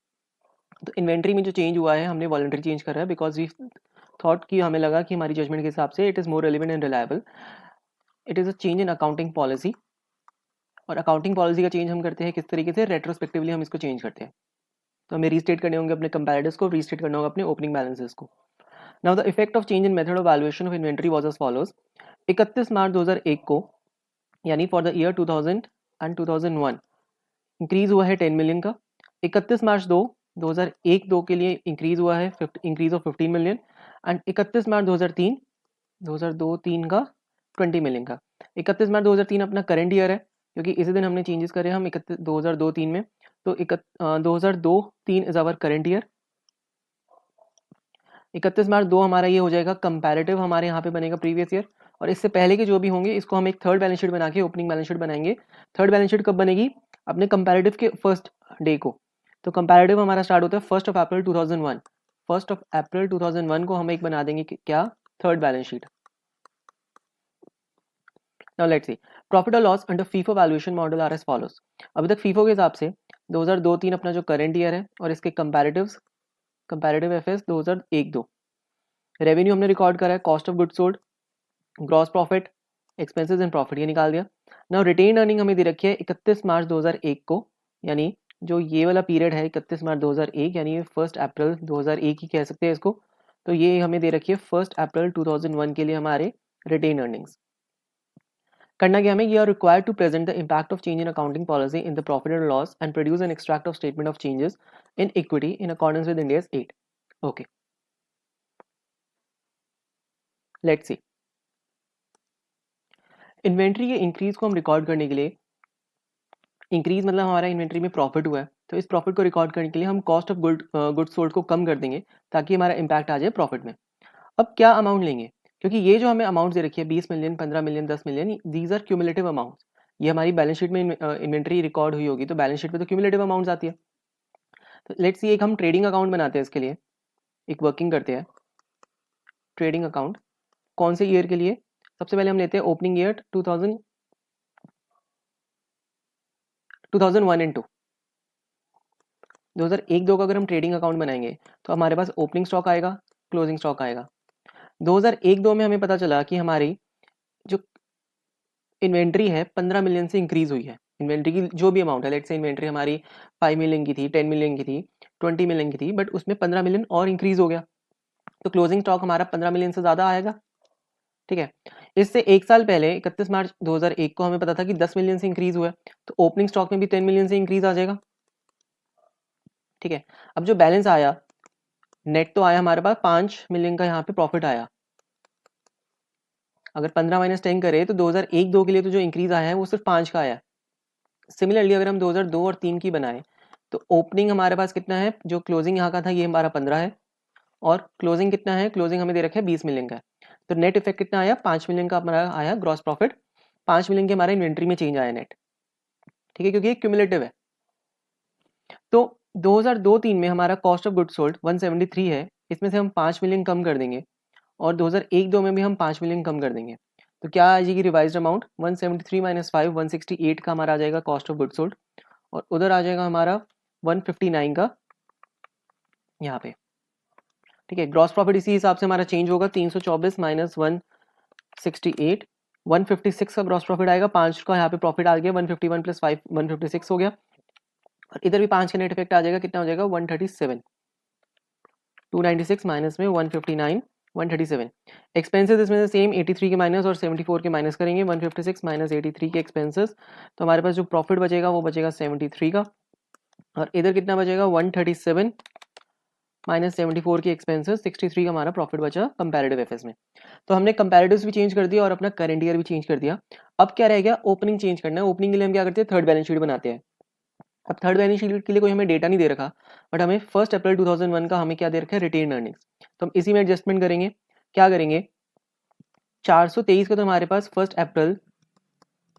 तो inventory में जो change हुआ है हमने voluntary change करा है because we thought कि हमें लगा कि हमारी जजमेंट के हिसाब से it is more relevant and reliable. It is a change in accounting policy और अकाउंटिंग पॉलिसी का चेंज हम करते हैं किस तरीके से, रेट्रोस्पेक्टिवली हम इसको चेंज करते हैं। तो हमें रीस्टेट करने होंगे अपने कंपैरेटिव्स को, रीस्टेट करना होगा अपने ओपनिंग बैलेंसेस को। Now the effect of change in method of valuation of inventory was as follows. 31 March 2001 को, यानी for the year 2000 and 2001 increase हुआ है 10 मिलियन का। 31 मार्च 2001-2 के लिए इंक्रीज हुआ है इंक्रीज ऑफ 15 मिलियन। एंड 31 मार्च 2002-3 का 20 मिलियन का। 31 मार्च 2003 अपना करंट ईयर है, क्योंकि इसी दिन हमने चेंजेस करे हम 2002-3 में। तो 2002-3 इज आवर करंट ईयर। 31 मार्च 2 हमारा ये हो जाएगा कंपैरेटिव, हमारे यहाँ पे बनेगा प्रीवियस ईयर। और इससे पहले के जो भी होंगे इसको हम एक थर्ड बैलेंस शीट बना के ओपनिंग बैलेंस शीट बनाएंगे। थर्ड बैलेंस शीट कब बनेगी, अपने कंपैरेटिव के फर्स्ट डे को। तो कंपैरेटिव हमारा स्टार्ट होता है 1 अप्रैल 2001। 1 अप्रैल 2001 को हम एक बना देंगे क्या, third balance sheet. Now let's see profit और loss under FIFO valuation model are as follows. अभी तक फीफो के हिसाब से 2002-3 अपना जो करंट ईयर है और इसके कंपैरेटिव्स, कंपैरेटिव एफएस 2001-2। रेवेन्यू हमने रिकॉर्ड करा है, cost of good sold, gross profit, expenses and profit, ये निकाल दिया। नाउ रिटेन अर्निंग हमें दे रखी है 31 मार्च 2001 को, यानी जो ये वाला पीरियड है 31 मार्च 2001, यानी 1 अप्रैल 2001 ही कह सकते हैं इसको। तो ये हमें दे रखी है 1 अप्रैल 2001 के लिए हमारे रिटेन अर्निंग्स। करना क्या हमें, you are required to present the impact of change in accounting policy in the profit and loss and produce an extract of statement of changes in equity in accordance with Ind AS 8। Okay, let's see. Inventory के increase को हम record करने के लिए, increase मतलब हमारा inventory में profit हुआ है, तो इस प्रॉफिट को रिकॉर्ड करने के लिए हम कॉस्ट ऑफ गुड सोल्ड को कम कर देंगे ताकि हमारा इम्पैक्ट आ जाए प्रॉफिट में। अब क्या अमाउंट लेंगे, क्योंकि ये जो हमें अमाउंट दे रखी है 20 million, 15 million, 10 million, these are cumulative amounts. ये हमारी बैलेंस शीट में इन्वेंट्री रिकॉर्ड हुई होगी, तो बैलेंस शीट में तो क्यूमुलेटिव अमाउंट्स आती है। तो लेट्स सी एक हम ट्रेडिंग अकाउंट बनाते हैं, इसके लिए एक वर्किंग करते हैं। ट्रेडिंग अकाउंट कौन से ईयर के लिए, सबसे पहले हम लेते हैं ओपनिंग ईयर 2001 एंड 2। 2001-2 का अगर हम ट्रेडिंग अकाउंट बनाएंगे तो हमारे पास ओपनिंग स्टॉक आएगा, क्लोजिंग स्टॉक आएगा। 2001-2 में हमें पता चला कि हमारी जो इन्वेंट्री है 15 मिलियन से इंक्रीज हुई है। इन्वेंट्री की जो भी अमाउंट है, लेट्स से इन्वेंट्री हमारी 5 मिलियन की थी, 10 मिलियन की थी, 20 मिलियन की थी, बट उसमें 15 मिलियन और इंक्रीज हो गया, तो क्लोजिंग स्टॉक हमारा 15 मिलियन से ज़्यादा आएगा। ठीक है, इससे एक साल पहले 31 मार्च 2001 को हमें पता था कि 10 मिलियन से इंक्रीज हुआ है, तो ओपनिंग स्टॉक में भी 10 मिलियन से इंक्रीज आ जाएगा। ठीक है, अब जो बैलेंस आया नेट तो आया हमारे पास 5 मिलियन का, यहाँ पे प्रॉफिट आया। अगर 15 माइनस 10 करें तो 2001-2 के लिए तो जो इंक्रीज आया है वो सिर्फ 5 का आया है। सिमिलरली अगर हम 2002 और 3 की बनाएं तो ओपनिंग हमारे पास कितना है, जो क्लोजिंग यहाँ का था ये हमारा 15 है, और क्लोजिंग कितना है, क्लोजिंग हमें दे रखा है 20 मिलियन का। तो नेट इफेक्ट कितना आया, 5 मिलियन का हमारा आया ग्रॉस प्रॉफिट। 5 मिलियन के हमारे इन्वेंट्री में चेंज आया नेट। ठीक है, क्योंकि ये क्यूमुलेटिव है। तो 2002-3 में हमारा कॉस्ट ऑफ गुड सोल्ड 173 है, इसमें से हम 5 मिलियन कम कर देंगे, और 2001-2 में भी हम 5 मिलियन कम कर देंगे। तो क्या आ जाएगी रिवाइज्ड अमाउंट, 173 माइनस 5 168 का हमारा आ जाएगा कॉस्ट ऑफ गुड सोल्ड, और उधर आ जाएगा हमारा 159 का यहाँ पे। ठीक है, ग्रॉस प्रॉफिट इसी हिसाब से हमारा चेंज होगा, 324 माइनस 168, 156 का ग्रॉस प्रॉफिट आएगा, 5 का यहाँ पे प्रॉफिट आ गया, 151 प्लस 5 156 हो गया, और इधर भी 5 का नेट इफेक्ट आ जाएगा, कितना हो जाएगा 137, 296 माइनस में 159, 137। एक्सपेंसेस इसमें से सेम 83 के माइनस और 74 के माइनस करेंगे, 156 माइनस 83 के एक्सपेंसेस, तो हमारे पास जो प्रॉफिट बचेगा वो बचेगा 73 का, और इधर कितना बचेगा 137 माइनस 74 की एक्सपेंसेस, 63 का हमारा प्रॉफिट बचा कंपैरेटिव एफएस में। तो हमने कंपैरेटिव्स भी चेंज कर दिया और अपना करंट ईयर भी चेंज कर दिया। अब क्या रह गया, ओपनिंग चेंज करना है। ओपनिंग के लिए हम क्या करते हैं, थर्ड बैलेंस शीट बनाते हैं। अब थर्ड बैलेंस शीट के लिए कोई हमें डेटा नहीं दे रखा, बट हमें 1 अप्रैल 2001 का हमें क्या दे रखा है, रिटेन अर्निंग्स। तो हम इसी में एडजस्टमेंट करेंगे। क्या करेंगे, 423 का तो हमारे पास 1 अप्रैल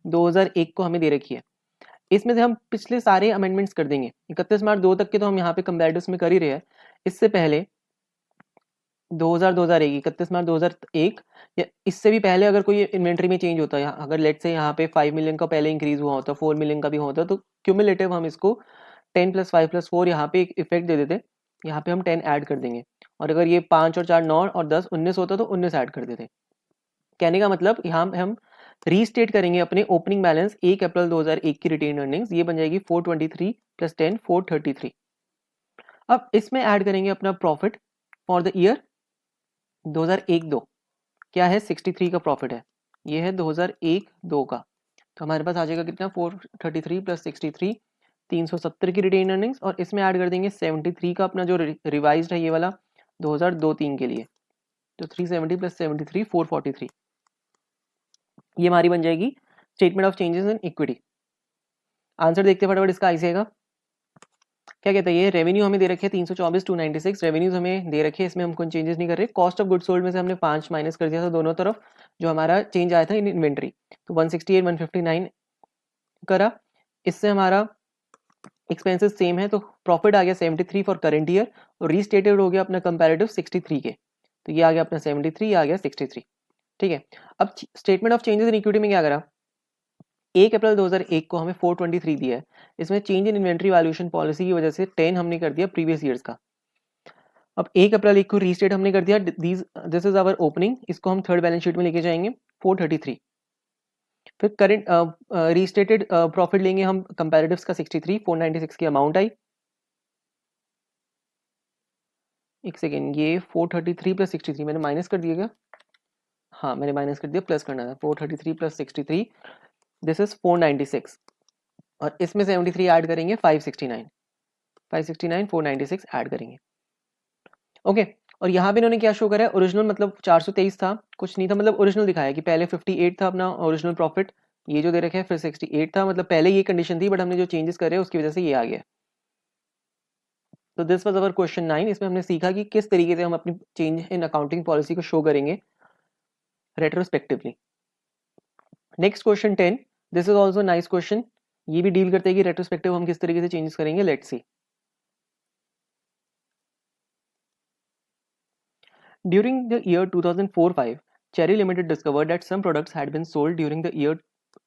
2001 को हमें दे रखी है, इसमें से हम पिछले सारे अमेंडमेंट्स कर देंगे। 31 मार्च 2 तक के तो हम यहाँ पे कंपैरेटिव्स में कर ही रहे हैं। इससे पहले 2001, 31 मार्च 2001 या इससे भी पहले अगर कोई इन्वेंट्री में चेंज होता है, अगर लेट से यहाँ पे 5 मिलियन का पहले इंक्रीज हुआ होता, 4 मिलियन का भी होता, तो क्यूमुलेटिव हम इसको 10 प्लस 5 प्लस 4 यहाँ पे एक इफेक्ट दे देते, यहाँ पे हम 10 ऐड कर देंगे, और अगर ये 5 और 4 9 और 10 19 होता तो 19 ऐड कर देते। कहने का मतलब यहाँ हम रीस्टेट करेंगे अपने ओपनिंग बैलेंस 1 अप्रैल 2001 की रिटेन अर्निंग्स, ये बन जाएगी 423 प्लस 10 433। अब इसमें ऐड करेंगे अपना प्रॉफिट फॉर द ईयर 2001-2, क्या है 63 का प्रॉफिट है, ये है 2001-2 का। तो हमारे पास आ जाएगा कितना 433 प्लस 63 370 की रिटेन अर्निंग्स, और इसमें ऐड कर देंगे 73 का अपना जो रिवाइज्ड है ये वाला 2002-3 के लिए, तो 370 प्लस 73 443, ये हमारी बन जाएगी statement of changes in equity. Answer देखते फटाफट इसका ऐसे आएगा, क्या कहता है ये, रेवेन्यू हमें दे रखे है 324 296, रेवेन्यूज हमें दे रखे हैं, इसमें हम कोई चेंजेस नहीं कर रहे। कॉस्ट ऑफ गुड सोल्ड में से हमने 5 माइनस कर दिया था दोनों तरफ, जो हमारा चेंज आया था इन इन्वेंट्री, तो 168 159 करा, इससे हमारा एक्सपेंसेस सेम है, तो प्रॉफिट आ गया 73 फॉर करंट ईयर, और रीस्टेटेड हो गया अपना कंपैरेटिव 63 के, तो ये आ गया अपना 73, ये आ गया 63। ठीक है, अब statement of changes in equity में क्या करा, 1 अप्रैल 2001 को हमें 423 दिया है, इसमें change in inventory valuation policy की वजह से 10 हमने कर दिया प्रीवियस ईयर्स का। अब 1 अप्रैल 1 को रीस्टेट हमने कर दिया, दिस इज आवर ओपनिंग, इसको हम थर्ड बैलेंस शीट में लेके जाएंगे 433। फिर करंट रीस्टेटेड प्रॉफिट लेंगे हम कंपैरेटिव्स का 63 496 की अमाउंट आई, एक सेकेंड, ये 433 प्लस 63 मैंने माइनस कर दिया क्या, हाँ मैंने माइनस कर दिया, प्लस करना था, 433 प्लस 63 दिस इज 496, और इसमें 73 ऐड करेंगे 569 496 ऐड करेंगे। ओके, और यहाँ पे इन्होंने क्या शो करा है, ओरिजिनल मतलब 423 था, कुछ नहीं था, मतलब ओरिजिनल दिखाया कि पहले 58 था अपना ओरिजिनल प्रॉफिट, ये जो दे रखे हैं, फिर 68 था, मतलब पहले ये कंडीशन थी, बट हमने जो चेंजेस करे उसकी वजह से ये आ गया। तो दिस वाज अवर क्वेश्चन 9, इसमें हमने सीखा कि किस तरीके से हम अपनी चेंज इन अकाउंटिंग पॉलिसी को शो करेंगे retrospectively. Next question 10, this is also nice question, ये भी डील करते हैं कि रेट्रोस्पेक्टिव हम किस तरीके से चेंजेस करेंगे, let's see. During the year 2004-5, Cherry Limited discovered that some products had been sold during the year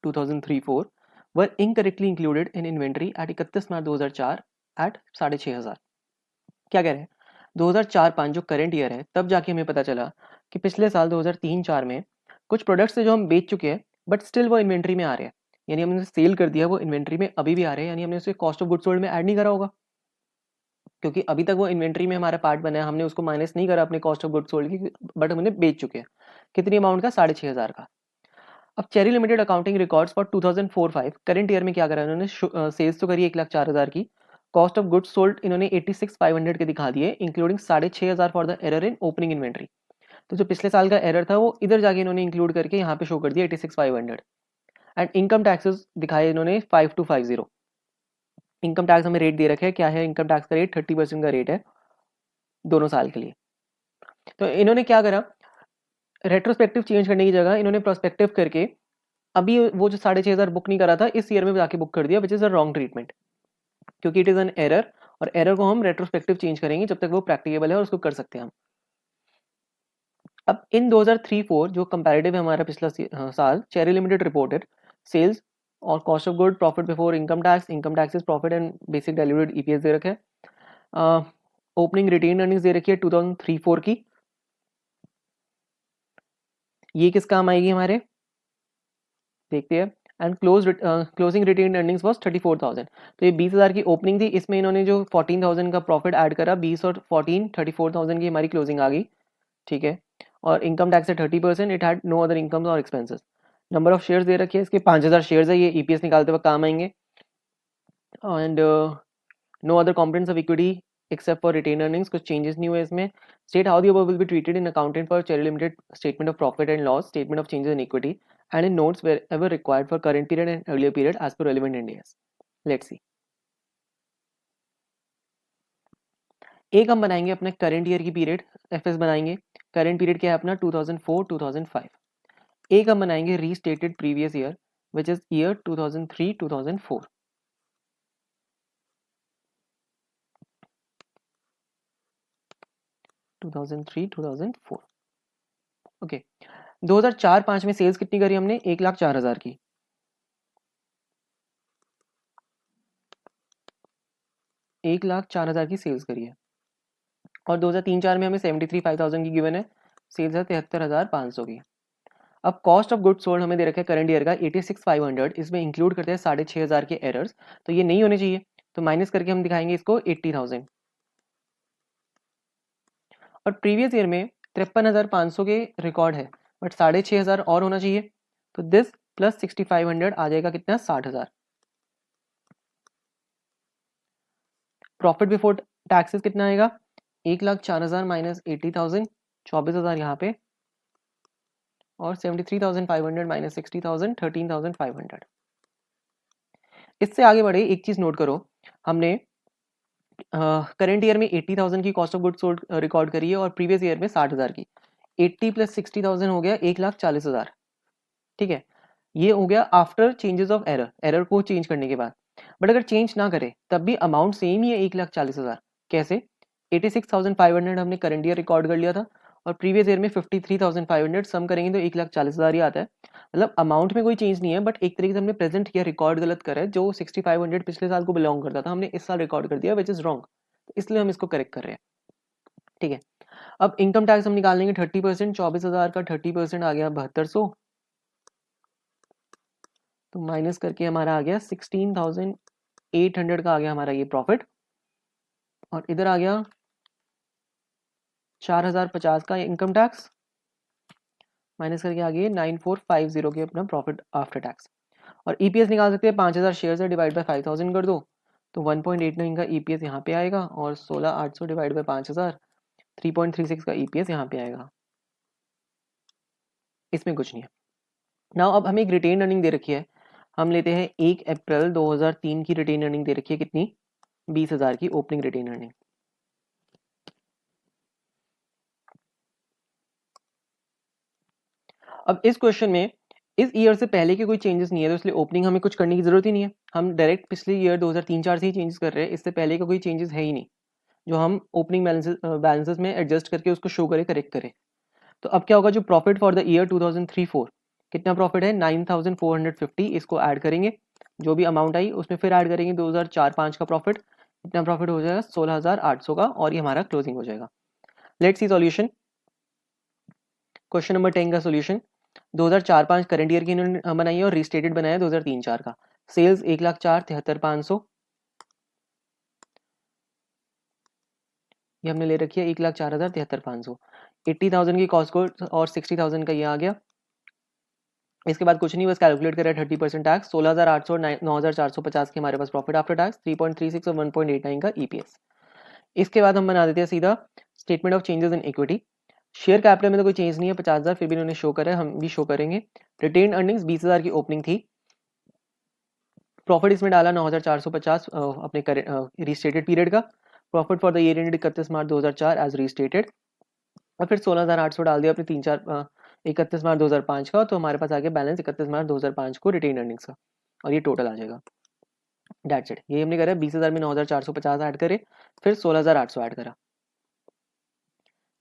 2003-4 were incorrectly included in inventory at 31 March 2004 at 6,500। क्या कह रहे हैं, 2004-5 जो करंट ईयर है, तब जाके हमें पता चला कि पिछले साल 2003-4 में कुछ प्रोडक्ट्स जो हम बेच चुके हैं बट स्टिल वो इन्वेंट्री में आ रहे हैं, यानी हमने सेल कर दिया, वो इन्वेंट्री में अभी भी आ रहे हैं, यानी हमने उसे कॉस्ट ऑफ गुड सोल्ड में ऐड नहीं करा होगा, क्योंकि अभी तक वो इन्वेंट्री में हमारा पार्ट बना है, हमने उसको माइनस नहीं करा अपने कॉस्ट ऑफ गुड सोल्ड की, बट हमने बेच चुके हैं। कितनी अमाउंट का, 6,500 का। अब cherry limited accounting records for 2004-5 current year में क्या करा इन्होंने, सेल्स तो करी 1,04,000 की, कॉस्ट ऑफ गुड्स सोल्ड इन्होंने 86,500 के दिखा दिए, including 6,500 for the error in opening inventory. तो जो पिछले साल का एरर था वो इधर जाके इन्होंने इंक्लूड करके यहाँ पे शो कर दिया 86,500। एंड इनकम टैक्सेस दिखाए इन्होंने 5250। इनकम टैक्स हमें रेट दे रखे हैं, क्या है इनकम टैक्स का रेट, 30% का रेट है दोनों साल के लिए। तो इन्होंने क्या करा, रेट्रोस्पेक्टिव चेंज करने की जगह इन्होंने प्रोस्पेक्टिव करके अभी वो जो 6,500 बुक नहीं करा था, इस ईयर में जाके बुक कर दिया, which is a wrong treatment, क्योंकि इट इज एन एरर, और एरर को हम रेट्रोस्पेक्टिव चेंज करेंगे जब तक वो प्रैक्टिकेबल है और उसको कर सकते हैं हम। अब इन 2003-4 जो कंपैरेटिव है हमारा पिछला साल, चेरी लिमिटेड रिपोर्टेड सेल्स और cost of good, profit before income tax, income taxes, profit and basic diluted EPS दे रखे हैं। ओपनिंग रिटेन अर्निंग्स दे रखी है 2003-4 की, ये किस काम आएगी हमारे, देखते हैं। And closing retained earnings was 34,000, तो ये 20,000 की ओपनिंग थी, इसमें इन्होंने जो 14,000 का प्रॉफिट ऐड करा, 20 और 14 34,000 की हमारी क्लोजिंग आ गई। ठीक है, और इनकम टैक्स है 30%, it had no other incomes और एक्सपेंसेस। नंबर ऑफ शेयर्स दे रखे हैं इसके 5,000 शेयर्स है, ये ईपीएस निकालते वक्त काम आएंगे। And no other components of equity except for retained earnings, कुछ चेंजेस नहीं हुए इसमें। State how the above will be treated in accountant for Cherry Limited statement of profit and loss, statement of changes in equity and in notes wherever required for current period and earlier period as per relevant Ind AS. Let's see. एक हम बनाएंगे अपने current year की period, FS बनाएंगे। Current period क्या है अपना 2004-2005। एक हम बनाएंगे restated previous year which is year 2003-2004। Okay, 2004-5 में सेल्स कितनी करी हमने, 1,04,000 की। 1,04,000 की सेल्स करी है, और 2003-4 में हमें 73,500 की गिवन है, सेल्स है 73,500 की। अब कॉस्ट ऑफ गुड्स सोल्ड हमें दे रखा है करंट ईयर का 86,500, इसमें इंक्लूड करते हैं 6,500 के एरर्स, तो ये नहीं होने चाहिए, तो माइनस करके हम दिखाएंगे इसको 80,000। और प्रीवियस ईयर में 53,500 के रिकॉर्ड है, बट 6,500 और होना चाहिए, तो दिस प्लस 6,500 आ जाएगा कितना, 60,000। प्रॉफिट बिफोर टैक्सेस कितना आएगा, 1,04,000 माइनस 80,000, 24,000 यहाँ पे, और 73,500 माइनस 60,000, 13,500। इससे आगे बढ़े, एक चीज नोट करो, हमने करंट ईयर में 80,000 की cost of goods sold record करी है और प्रीवियस ईयर में 60,000 की। 80 प्लस 60,000 हो गया 1,40,000, ठीक है। ये हो गया आफ्टर चेंजेस ऑफ एरर को चेंज करने के बाद। बट अगर चेंज ना करे तब भी अमाउंट सेम ही है 1,40,000। कैसे, 86,500 हमने करंट ईयर रिकॉर्ड कर लिया था और प्रीवियस ईयर में 53,500, सम करेंगे तो 1,40,000 ही आता है। मतलब अमाउंट में कोई चेंज नहीं है, बट एक तरीके से हमने प्रेजेंट किया, रिकॉर्ड गलत करा है। जो 6500 पिछले साल को बिलोंग करता था हमने इस साल रिकॉर्ड कर दिया, विच इज रॉन्ग, इसलिए हम इसको करेक्ट कर रहे हैं, ठीक है। अब इनकम टैक्स हम निकाल लेंगे 30%, 24,000 का 30% आ गया 7200, तो माइनस करके हमारा आ गया 16,800 का आ गया हमारा ये प्रॉफिट, और इधर आ गया 4,050 का इनकम टैक्स, माइनस करके आ गया 9,450 के अपना प्रॉफिट आफ्टर टैक्स। और ईपीएस निकाल सकते हैं, 5,000 शेयर है, डिवाइड बाय 5,000 कर दो, तो 1.89 का ईपीएस यहाँ पे आएगा, और 16,800 डिवाइड बाय 5,000, 3.36 का ईपीएस यहाँ पे आएगा। इसमें कुछ नहीं है। नाउ अब हमें एक रिटेन अर्निंग दे रखी है, हम लेते हैं 1 अप्रैल 2003 की रिटेन अर्निंग दे रखी है, कितनी, 20,000 की ओपनिंग रिटेन अर्निंग। अब इस क्वेश्चन में इस ईयर से पहले के कोई चेंजेस नहीं है, तो इसलिए ओपनिंग हमें कुछ करने की जरूरत ही नहीं है, हम डायरेक्ट पिछले ईयर 2003-4 से ही चेंजेस कर रहे हैं, इससे पहले का कोई चेंजेस है ही नहीं जो हम ओपनिंग बैलेंसेस में एडजस्ट करके उसको शो करें, करेक्ट करें। तो अब क्या होगा, जो प्रॉफिट फॉर द ईयर 2003-4 कितना प्रॉफिट है, 9,450, इसको ऐड करेंगे, जो भी अमाउंट आई उसमें फिर ऐड करेंगे 2004-5 का प्रॉफिट, इतना प्रॉफिट हो जाएगा 16,800 का, और ये हमारा क्लोजिंग हो जाएगा। Let's see solution. Question number 10 का सॉल्यूशन, 2004-5 करंट ईयर की इन्होंने बनाई है और रिस्टेटेड बनाया 2003-4 का। सेल्स 1,04,73,500, ये हमने ले रखी है 1,04,73,500। 80,000 की कॉस्ट को और 60,000 का ये आ गया। इसके बाद कुछ नहीं, बस कैलकुलेट करें 30% टैक्स, 16,800 और 9,450 के हमारे पास प्रॉफिट आफ्टर टैक्स, 3.36 और 1.89 का ईपीएस। इसके बाद हम बना देते हैं सीधा statement of changes in equity. Share capital में तो कोई चेंज नहीं है, 50,000 फिर भी इन्होंने शो करा है, हम भी शो करेंगे। रिटेन अर्निंग्स 20,000 की ओपनिंग थी, प्रॉफिट इसमें डाला 9,450 अपने रिस्टेटेड पीरियड का, profit for the year ended 31 March 2004 as restated, और फिर 16,800 डाल दिया अपने 31 मार्च 2005 का, तो हमारे पास आ गया बैलेंस 31 मार्च 2005 को रिटेन अर्निंग्स का, और ये टोटल आ जाएगा। डेट्स इट, ये हमने करा 20,000 में 9,450 ऐड करे, फिर 16,800 ऐड करा।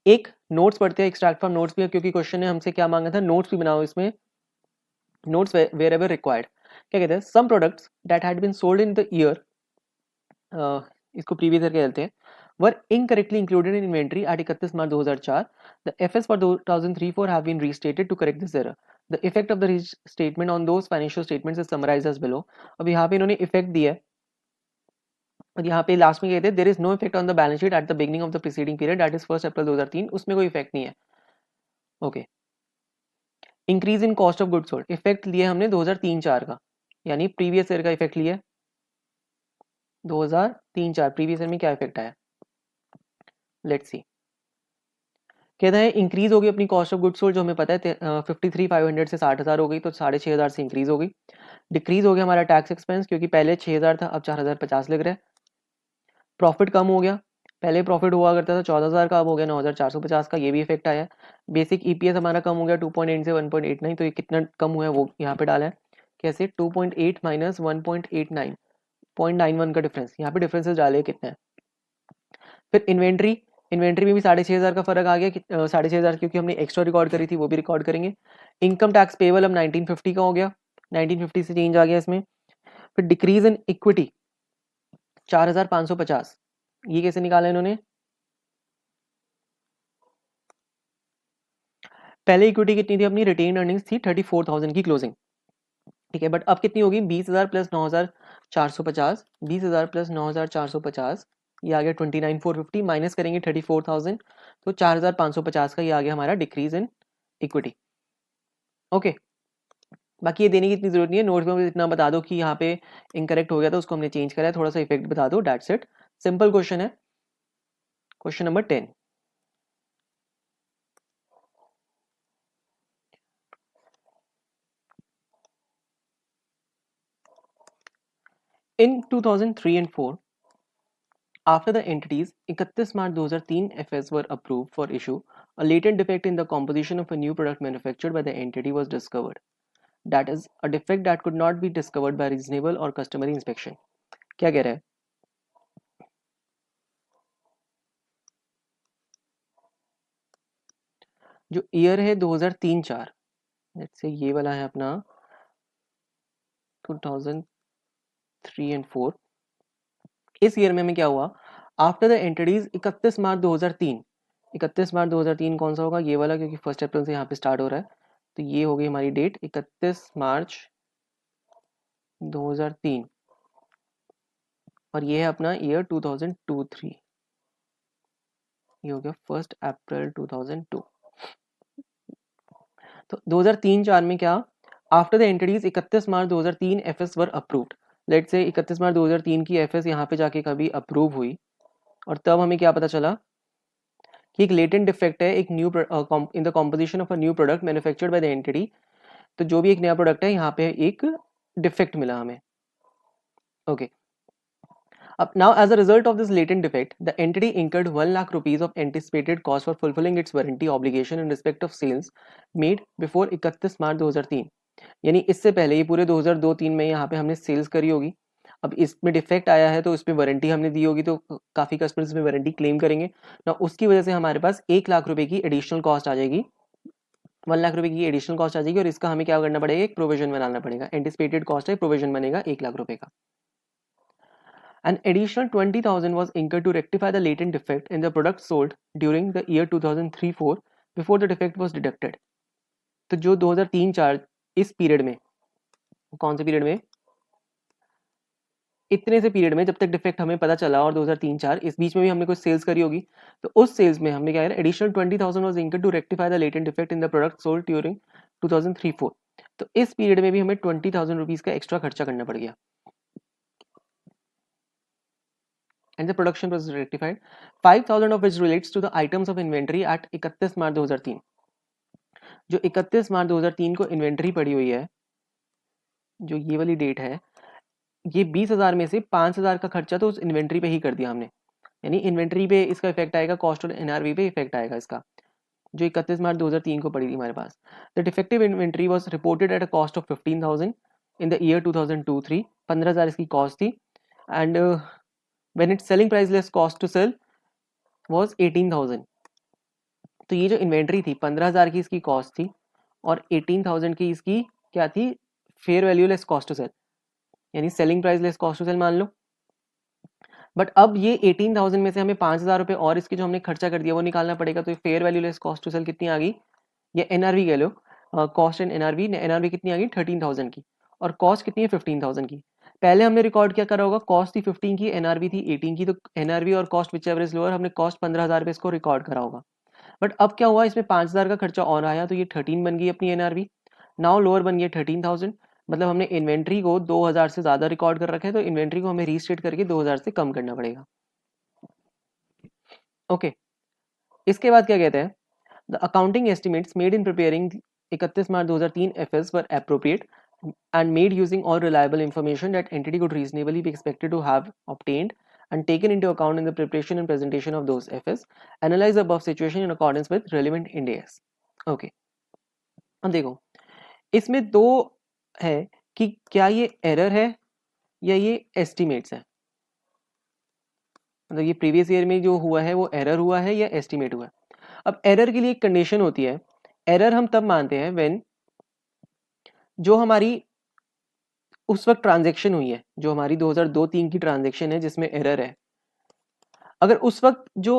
एक नोट्स पढ़ते हैं, एक्सट्रैक्ट फ्रॉम नोट्स भी है, क्योंकि क्वेश्चन ने हमसे क्या मांगा था, नोट्स भी बनाओ इसमें, नोट्स वेयर एवर रिक्वायर्ड। क्या कहते हैं, some products that had been sold in the year, इसको प्रीवियस ईयर कहते हैं, were incorrectly included in inventory at 31 March 2004, the FS for 2003-4 have been restated to correct this error, the effect of the statement on those financial statements is summarised as below. अब यहाँ पे इन्होंने effect दिया है, और यहाँ पे last में कहते हैं there is no effect on the balance sheet at the beginning of the preceding period that is 1 April 2003, उसमें कोई इफेक्ट नहीं है। Okay, increase in cost of goods sold, effect लिया हमने 2003-4 का, यानी प्रीवियस ईयर का इफेक्ट लिया 2003-4, प्रीवियस ईयर में क्या इफेक्ट आया, लेट्स सी। कहता है इंक्रीज हो गई अपनी कॉस्ट ऑफ गुड्स सोल्ड, जो हमें पता है 53,500 से 60,000 हो गई, तो 6,500 से इंक्रीज हो गई। डिक्रीज हो गया हमारा टैक्स एक्सपेंस, क्योंकि पहले 6,000 था, अब 4,050 लग रहा है। प्रॉफिट कम हो गया, पहले प्रॉफिट हुआ करता था 14,000 का, अब हो गया 9,450 का, ये भी इफेक्ट आया। बेसिक ईपीएस हमारा कम हो गया 2.8 से 1.89, तो ये कितना कम हुआ है वो यहाँ पे डाला है। कैसे, 2.8 माइनस 1.89, 0.91 का डिफरेंस, यहाँ पे डिफरेंसेस डाले कितना है। फिर इन्वेंट्री, इन्वेंट्री में भी 6,500 का फर्क आ गया, 6,500 क्योंकि हमने एक्स्ट्रा रिकॉर्ड करी थी, वो भी रिकॉर्ड करेंगे। इनकम टैक्स पेबल अब 1950 का हो गया, 1950 से चेंज आ गया इसमें। फिर डिक्रीज इन इक्विटी 4,550, ये कैसे निकाला इन्होंने, पहले इक्विटी कितनी थी अपनी, रिटेन अर्निंग्स थी 34,000 की क्लोजिंग, ठीक है, बट अब कितनी होगी 20,000 प्लस 9,450, 20,000 प्लस 9,450, ये आ गया 29,450, माइनस करेंगे 34,000, तो 4,550 का ये आ गया हमारा डिक्रीज इन इक्विटी। ओके, बाकी ये देने की इतनी जरूरत नहीं है, नोट्स में इतना बता दो कि यहाँ पे इनकरेक्ट हो गया तो उसको हमने चेंज करा है, थोड़ा सा इफेक्ट बता दो, दैट्स इट। सिंपल क्वेश्चन है, question number 10। In 2003 and 4, after the entities 31 March 2003 FS were approved for issue, a latent defect in the composition of a new product manufactured by the entity was discovered. That is, a defect that could not be discovered by reasonable or customary inspection. क्या कह रहा है? जो year है 2003-4, let's say ये वाला है अपना 2003 एंड 4, इस ईयर में हमें क्या हुआ, after the entities 31 March 2003, 31 March 2003 कौन सा होगा, ये वाला, क्योंकि 1 अप्रैल से यहाँ पे स्टार्ट हो रहा है, तो ये हो गई हमारी डेट 31 मार्च 2003, और ये है अपना ईयर 2002-3, ये हो गया 1 अप्रैल 2002। तो 2003-4 में क्या, after the entities 31 March 2003 FS were approved, late से 31 मार्च 2003 की एफएस यहाँ पे जाके कभी अप्रूव हुई, और तब हमें क्या पता चला कि एक लेटेंट डिफेक्ट है एक new in the composition of a new product manufactured by the entity, तो जो भी एक नया प्रोडक्ट है यहाँ पे एक डिफेक्ट मिला हमें। Okay, now as a result of this latent defect, the entity incurred 1 lakh rupees of anticipated cost for fulfilling its warranty obligation in respect of sales made before 31 March 2003, यानी इससे पहले ये पूरे 2002-3 में यहाँ पे हमने सेल्स करी होगी, अब इसमें डिफेक्ट आया है तो इसमें वारंटी हमने दी होगी, तो काफ़ी कस्टमर्स इसमें वारंटी क्लेम करेंगे ना, उसकी वजह से हमारे पास 1 लाख रुपए की एडिशनल कॉस्ट आ जाएगी, 1 लाख रुपए की एडिशनल कॉस्ट आ जाएगी, और इसका हमें क्या करना पड़ेगा, एक प्रोविजन बनाना पड़ेगा, एंटिसिपेटेड कॉस्ट है, प्रोविजन बनेगा 1 लाख रुपए का। An additional 20,000 was incurred to rectify the latent defect in the product sold during the year 2003-4 before the defect was detected. तो जो 2003-4 इस पीरियड में, कौन से पीरियड में, इतने से पीरियड में जब तक डिफेक्ट हमें पता चला, और 2003-4 इस बीच में भी हमने कुछ सेल्स करी होगी, तो उस सेल्स में हमने क्या किया, additional 20,000 was incurred to rectify the latent defect in the product sold during 2003-4, तो इस पीरियड में भी हमें 20,000 रुपीज का एक्स्ट्रा खर्चा करना पड़ गया, and the production was rectified, 5,000 of which relates to the items of inventory at 31 March 2003। जो 31 मार्च 2003 को इन्वेंट्री पड़ी हुई है, जो ये वाली डेट है, ये 20,000 में से 5,000 का खर्चा तो उस इन्वेंट्री पे ही कर दिया हमने, यानी इन्वेंट्री पे इसका इफेक्ट आएगा, कॉस्ट और एनआरवी पे इफेक्ट आएगा इसका, जो 31 मार्च 2003 को पड़ी थी हमारे पास। The defective inventory was reported at a cost of 15,000 in the year 2002-3, 15,000 इसकी कॉस्ट थी, and when its selling price less cost to sell was 18,000, तो ये जो इन्वेंट्री थी 15,000 की इसकी कॉस्ट थी, और 18,000 की इसकी क्या थी, fair value less cost to sell, यानी selling price less cost to sell मान लो। बट अब ये 18,000 में से हमें 5,000 रुपये और इसकी जो हमने खर्चा कर दिया वो निकालना पड़ेगा, तो fair value less cost to sell कितनी आ गई, ये एनआरवी कह लो, कॉस्ट एंड एनआरवी, एनआरवी कितनी आ गई 13,000 की, और कॉस्ट कितनी है 15,000 की। पहले हमने रिकॉर्ड क्या करा होगा, कॉस्ट थी 15 की, एनआरवी थी 18 की, तो एनआरवी और cost which ever is lower, हमने कॉस्ट 15,000 पे इसको रिकॉर्ड करा होगा। बट अब क्या हुआ, इसमें 5,000 का खर्चा और आया, तो ये 13 बन गई अपनी एनआरवी, नाउ लोअर बन गई 13,000, मतलब हमने इन्वेंट्री को 2,000 से ज़्यादा रिकॉर्ड कर रखा है, तो इन्वेंट्री को हमें रीस्टेट करके 2,000 से कम करना पड़ेगा। ओके, इसके बाद क्या कहते हैं, the accounting estimates made in preparing 31 March 2003 FS were appropriate and made using all reliable information that entity could reasonably be expected to have obtained and taken into account in the preparation and presentation of those FS. Analyze the above situation in accordance with relevant Ind AS. Okay. अब देखो, इसमें दो है कि क्या ये error है या ये एस्टिमेट्स है, मतलब ये प्रीवियस ईयर में जो हुआ है वो एरर हुआ है या एस्टिमेट हुआ है। अब एरर के लिए एक कंडीशन होती है, एरर हम तब मानते हैं व्हेन जो हमारी उस वक्त ट्रांजैक्शन हुई है, जो हमारी 2002-3 की ट्रांजैक्शन है जिसमें एरर है, अगर उस वक्त जो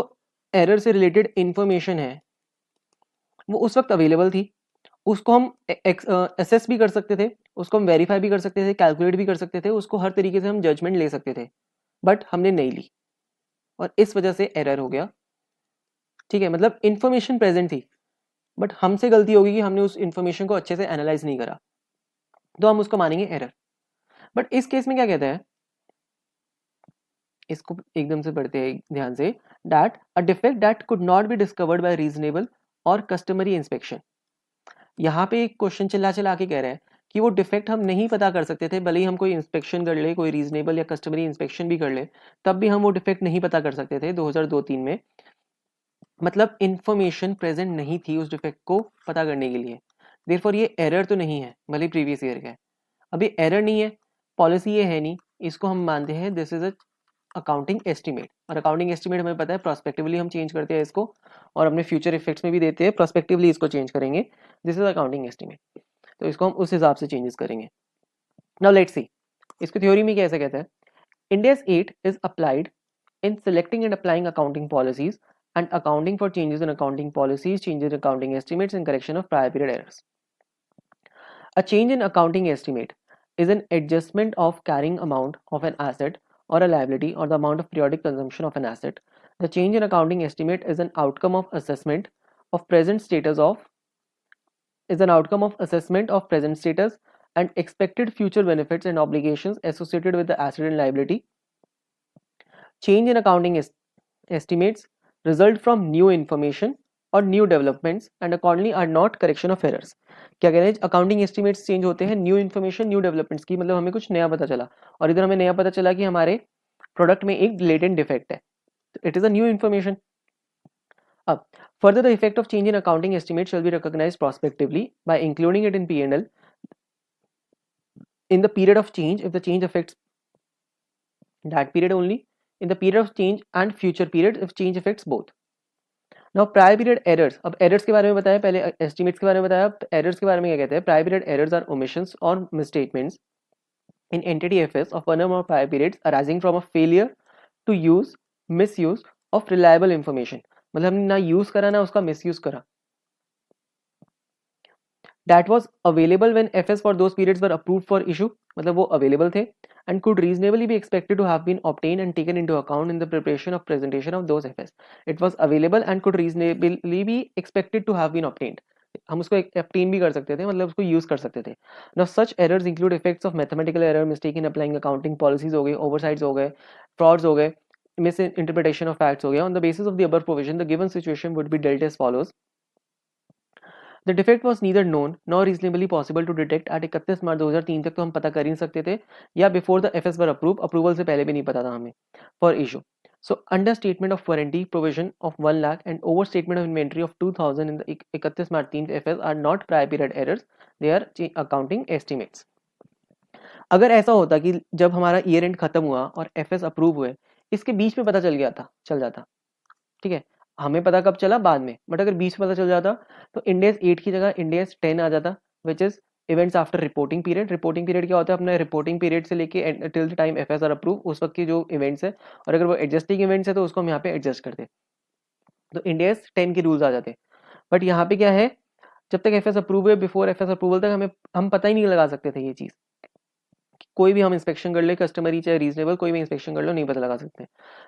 एरर से रिलेटेड इंफॉर्मेशन है वो उस वक्त अवेलेबल थी, उसको हम असेस भी कर सकते थे, उसको हम वेरीफाई भी कर सकते थे, कैलकुलेट भी कर सकते थे, उसको हर तरीके से हम जजमेंट ले सकते थे, बट हमने नहीं ली और इस वजह से एरर हो गया। ठीक है, मतलब इंफॉर्मेशन प्रेजेंट थी बट हमसे गलती होगी कि हमने उस इंफॉर्मेशन को अच्छे से एनालाइज नहीं करा, तो हम उसको मानेंगे एरर। बट इस केस में क्या कहता है, इसको एकदम से पढ़ते हैं ध्यान से, that a defect that could not be discovered by reasonable और कस्टमरी इंस्पेक्शन। यहाँ पे एक क्वेश्चन चिल्ला चिल्ला के कह रहे हैं कि वो डिफेक्ट हम नहीं पता कर सकते थे, भले ही हम कोई इंस्पेक्शन कर ले, कोई रीजनेबल या कस्टमरी इंस्पेक्शन भी कर ले, तब भी हम वो डिफेक्ट नहीं पता कर सकते थे 2002-3 में। मतलब इंफॉर्मेशन प्रेजेंट नहीं थी उस डिफेक्ट को पता करने के लिए, देयरफॉर ये एरर तो नहीं है, भले प्रीवियस ईयर का है। अभी एरर नहीं है, पॉलिसी ये है नहीं, इसको हम मानते हैं this is a accounting estimate. और अकाउंटिंग एस्टिमेट हमें पता है प्रोस्पेक्टिवली हम चेंज करते हैं इसको, और अपने फ्यूचर इफेक्ट्स में भी देते हैं, प्रोस्पेक्टिवली इसको चेंज करेंगे, दिस इज अकाउंटिंग एस्टिमेट, तो इसको हम उस हिसाब से चेंजेस करेंगे। नाउ लेट्स सी, इसको थ्योरी में कैसे कहता है, India's 8 is applied in selecting and applying accounting policies and accounting for changes in accounting policies, changes in accounting estimates, and correction of prior period errors. A change in accounting estimate is an adjustment of carrying amount of an asset or a liability or the amount of periodic consumption of an asset. The change in accounting estimate is an outcome of assessment of present status and expected future benefits and obligations associated with the asset and liability. Change in accounting estimates result from new information or new developments and accordingly are not correction of errors. क्या कह रहे हैं, accounting estimates change होते हैं new information new developments की, मतलब हमें कुछ नया पता चला, और इधर हमें नया पता चला कि हमारे प्रोडक्ट में एक लेटेंट डिफेक्ट है, it is a new information. अब further the effect of change in accounting estimate shall be recognized prospectively by including it in P&L in the period of change if the change affects that period only, in the period of change and future period if change affects both. Now prior period errors, अब errors के बारे में बताया, पहले estimates के बारे में बताया, अब errors के बारे में क्या कहते हैं, prior period errors are omissions or misstatements in entity FS of one or more prior periods arising from a failure to use, misuse of reliable information, मतलब हमने ना यूज करा ना उसका मिसयूज करा, that was available when FS for those periods were approved for issue, मतलब वो available थे and could reasonably be expected to have been obtained and taken into account in the preparation of presentation of those FS. It was available and could reasonably be expected to have been obtained. हम उसको obtain भी कर सकते थे, मतलब उसको use कर सकते थे. Now such errors include effects of mathematical error, mistake in applying accounting policies हो गए, oversights हो गए, frauds हो गए, misinterpretation of facts हो गया. On the basis of the above provision, the given situation would be dealt as follows. The defect was neither known nor reasonably possible to detect at 31 March 2003 तक तो हम पता कर ही नहीं सकते थे, या before the FS were approve, approval से पहले भी नहीं पता था हमें for issue. So under statement of warranty provision of 1 lakh and overstatement of inventory of 2000 in the 31 March 3 FS are not prior period errors, they are accounting estimates. अगर ऐसा होता कि जब हमारा ईयर एंड खत्म हुआ और एफएस अप्रूव हुए, इसके बीच में पता चल गया था, चल जाता, ठीक है, हमें पता कब चला, बाद में, बट अगर बीच में पता चल जाता तो इंडेक्स 8 की जगह इंडेक्स 10 आ जाता, which is events after reporting period. Reporting period क्या होता है, अपने रिपोर्टिंग पीरियड से लेके till the time FS are approve, उस वक्त की जो इवेंट्स है, और अगर वो एडजस्टिंग इवेंट्स है तो उसको हम यहाँ पे एडजस्ट करते, तो इंडेक्स 10 के रूल्स आ जाते. बट यहाँ पे क्या है, जब तक एफएस अप्रूव है, बिफोर एफएस अप्रूवल तक हम पता ही नहीं लगा सकते थे ये चीज़, कोई भी हम इंस्पेक्शन कर ले, कस्टमरी चाहे रीजनेबल, कोई भी इंस्पेक्शन कर लो, नहीं पता लगा सकते.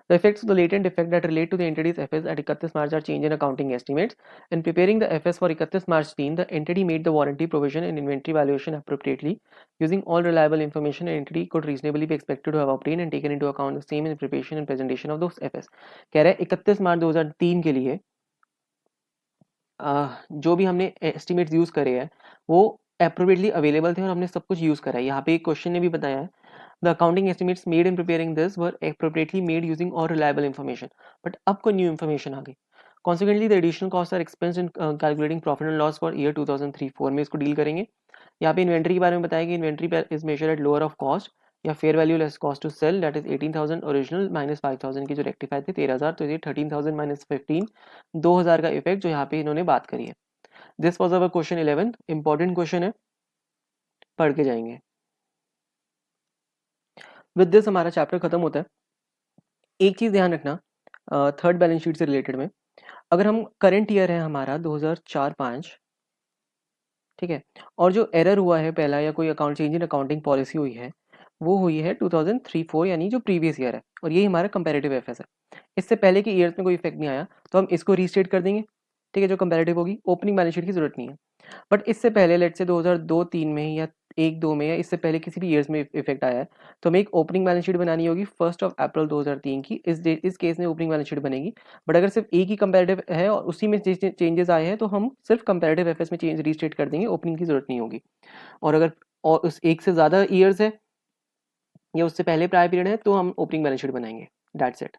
The effects of the latent defect that relate to the entities FS at 31 March are change in accounting estimates. In preparing the FS for 31 March 3, the entity made the warranty provision in inventory valuation appropriately using all reliable information an entity could reasonably be expected to have obtained and taken into account the same in preparation and presentation of those FS. कह रहा है 31 March 2003 के लिए जो भी हमने estimates use करे हैं वो एप्रोप्रिएटली अवेलेबल थे और हमने सब कुछ यूज करा है. यहाँ पे एक क्वेश्चन ने भी बताया है, the accounting estimates made in preparing this were appropriately made using all reliable information. But अब कोई न्यू इन्फॉर्मेशन आ गई, consequently the additional cost are expense in calculating profit and loss for year 2003-4 में इसको डील करेंगे. यहाँ पे inventory के बारे में बताया कि inventory is measure at lower of cost या fair value less cost to sell, that is 18,000 original minus 5,000 की जो रेक्टिफाई थे 13,000, तो ये 13,000 माइनस 15 2,000 का इफेक्ट जो यहाँ पे इन्होंने बात करी है. This was our question 11, important question है, पढ़ के जाएंगे. विद दिस हमारा चैप्टर खत्म होता है. एक चीज ध्यान रखना थर्ड बैलेंस शीट से रिलेटेड में, अगर हम करंट ईयर है हमारा 2004-5, ठीक है, और जो एरर हुआ है पहला या कोई account change in accounting policy हुई है वो हुई है 2003-4 यानी जो प्रीवियस ईयर है, और यही हमारा कंपैरेटिव एफएस है। इससे पहले के ईयर्स में कोई इफेक्ट नहीं आया तो हम इसको रीस्टेट कर देंगे, ठीक है, जो कंपैरेटिव होगी, ओपनिंग बैलेंस शीट की जरूरत नहीं है। बट इससे पहले लेट से 2002-3 में या 1-2 में या इससे पहले किसी भी ईयर्स में इफेक्ट आया है तो हमें एक ओपनिंग बैलेंस शीट बनानी होगी 1 अप्रैल 2003 की। इस केस में ओपनिंग बैलेंस शीट बनेगी। बट अगर सिर्फ एक ही कंपैरेटिव है और उसी में चेंजेस आए हैं तो हम सिर्फ कंपैरेटिव एफएस में चेंज रीस्टेट कर देंगे, ओपनिंग की जरूरत नहीं होगी। और अगर और उस एक से ज़्यादा ईयर्स है या उससे पहले प्रायर पीरियड है तो हम ओपनिंग बैलेंस शीट बनाएंगे। That's it.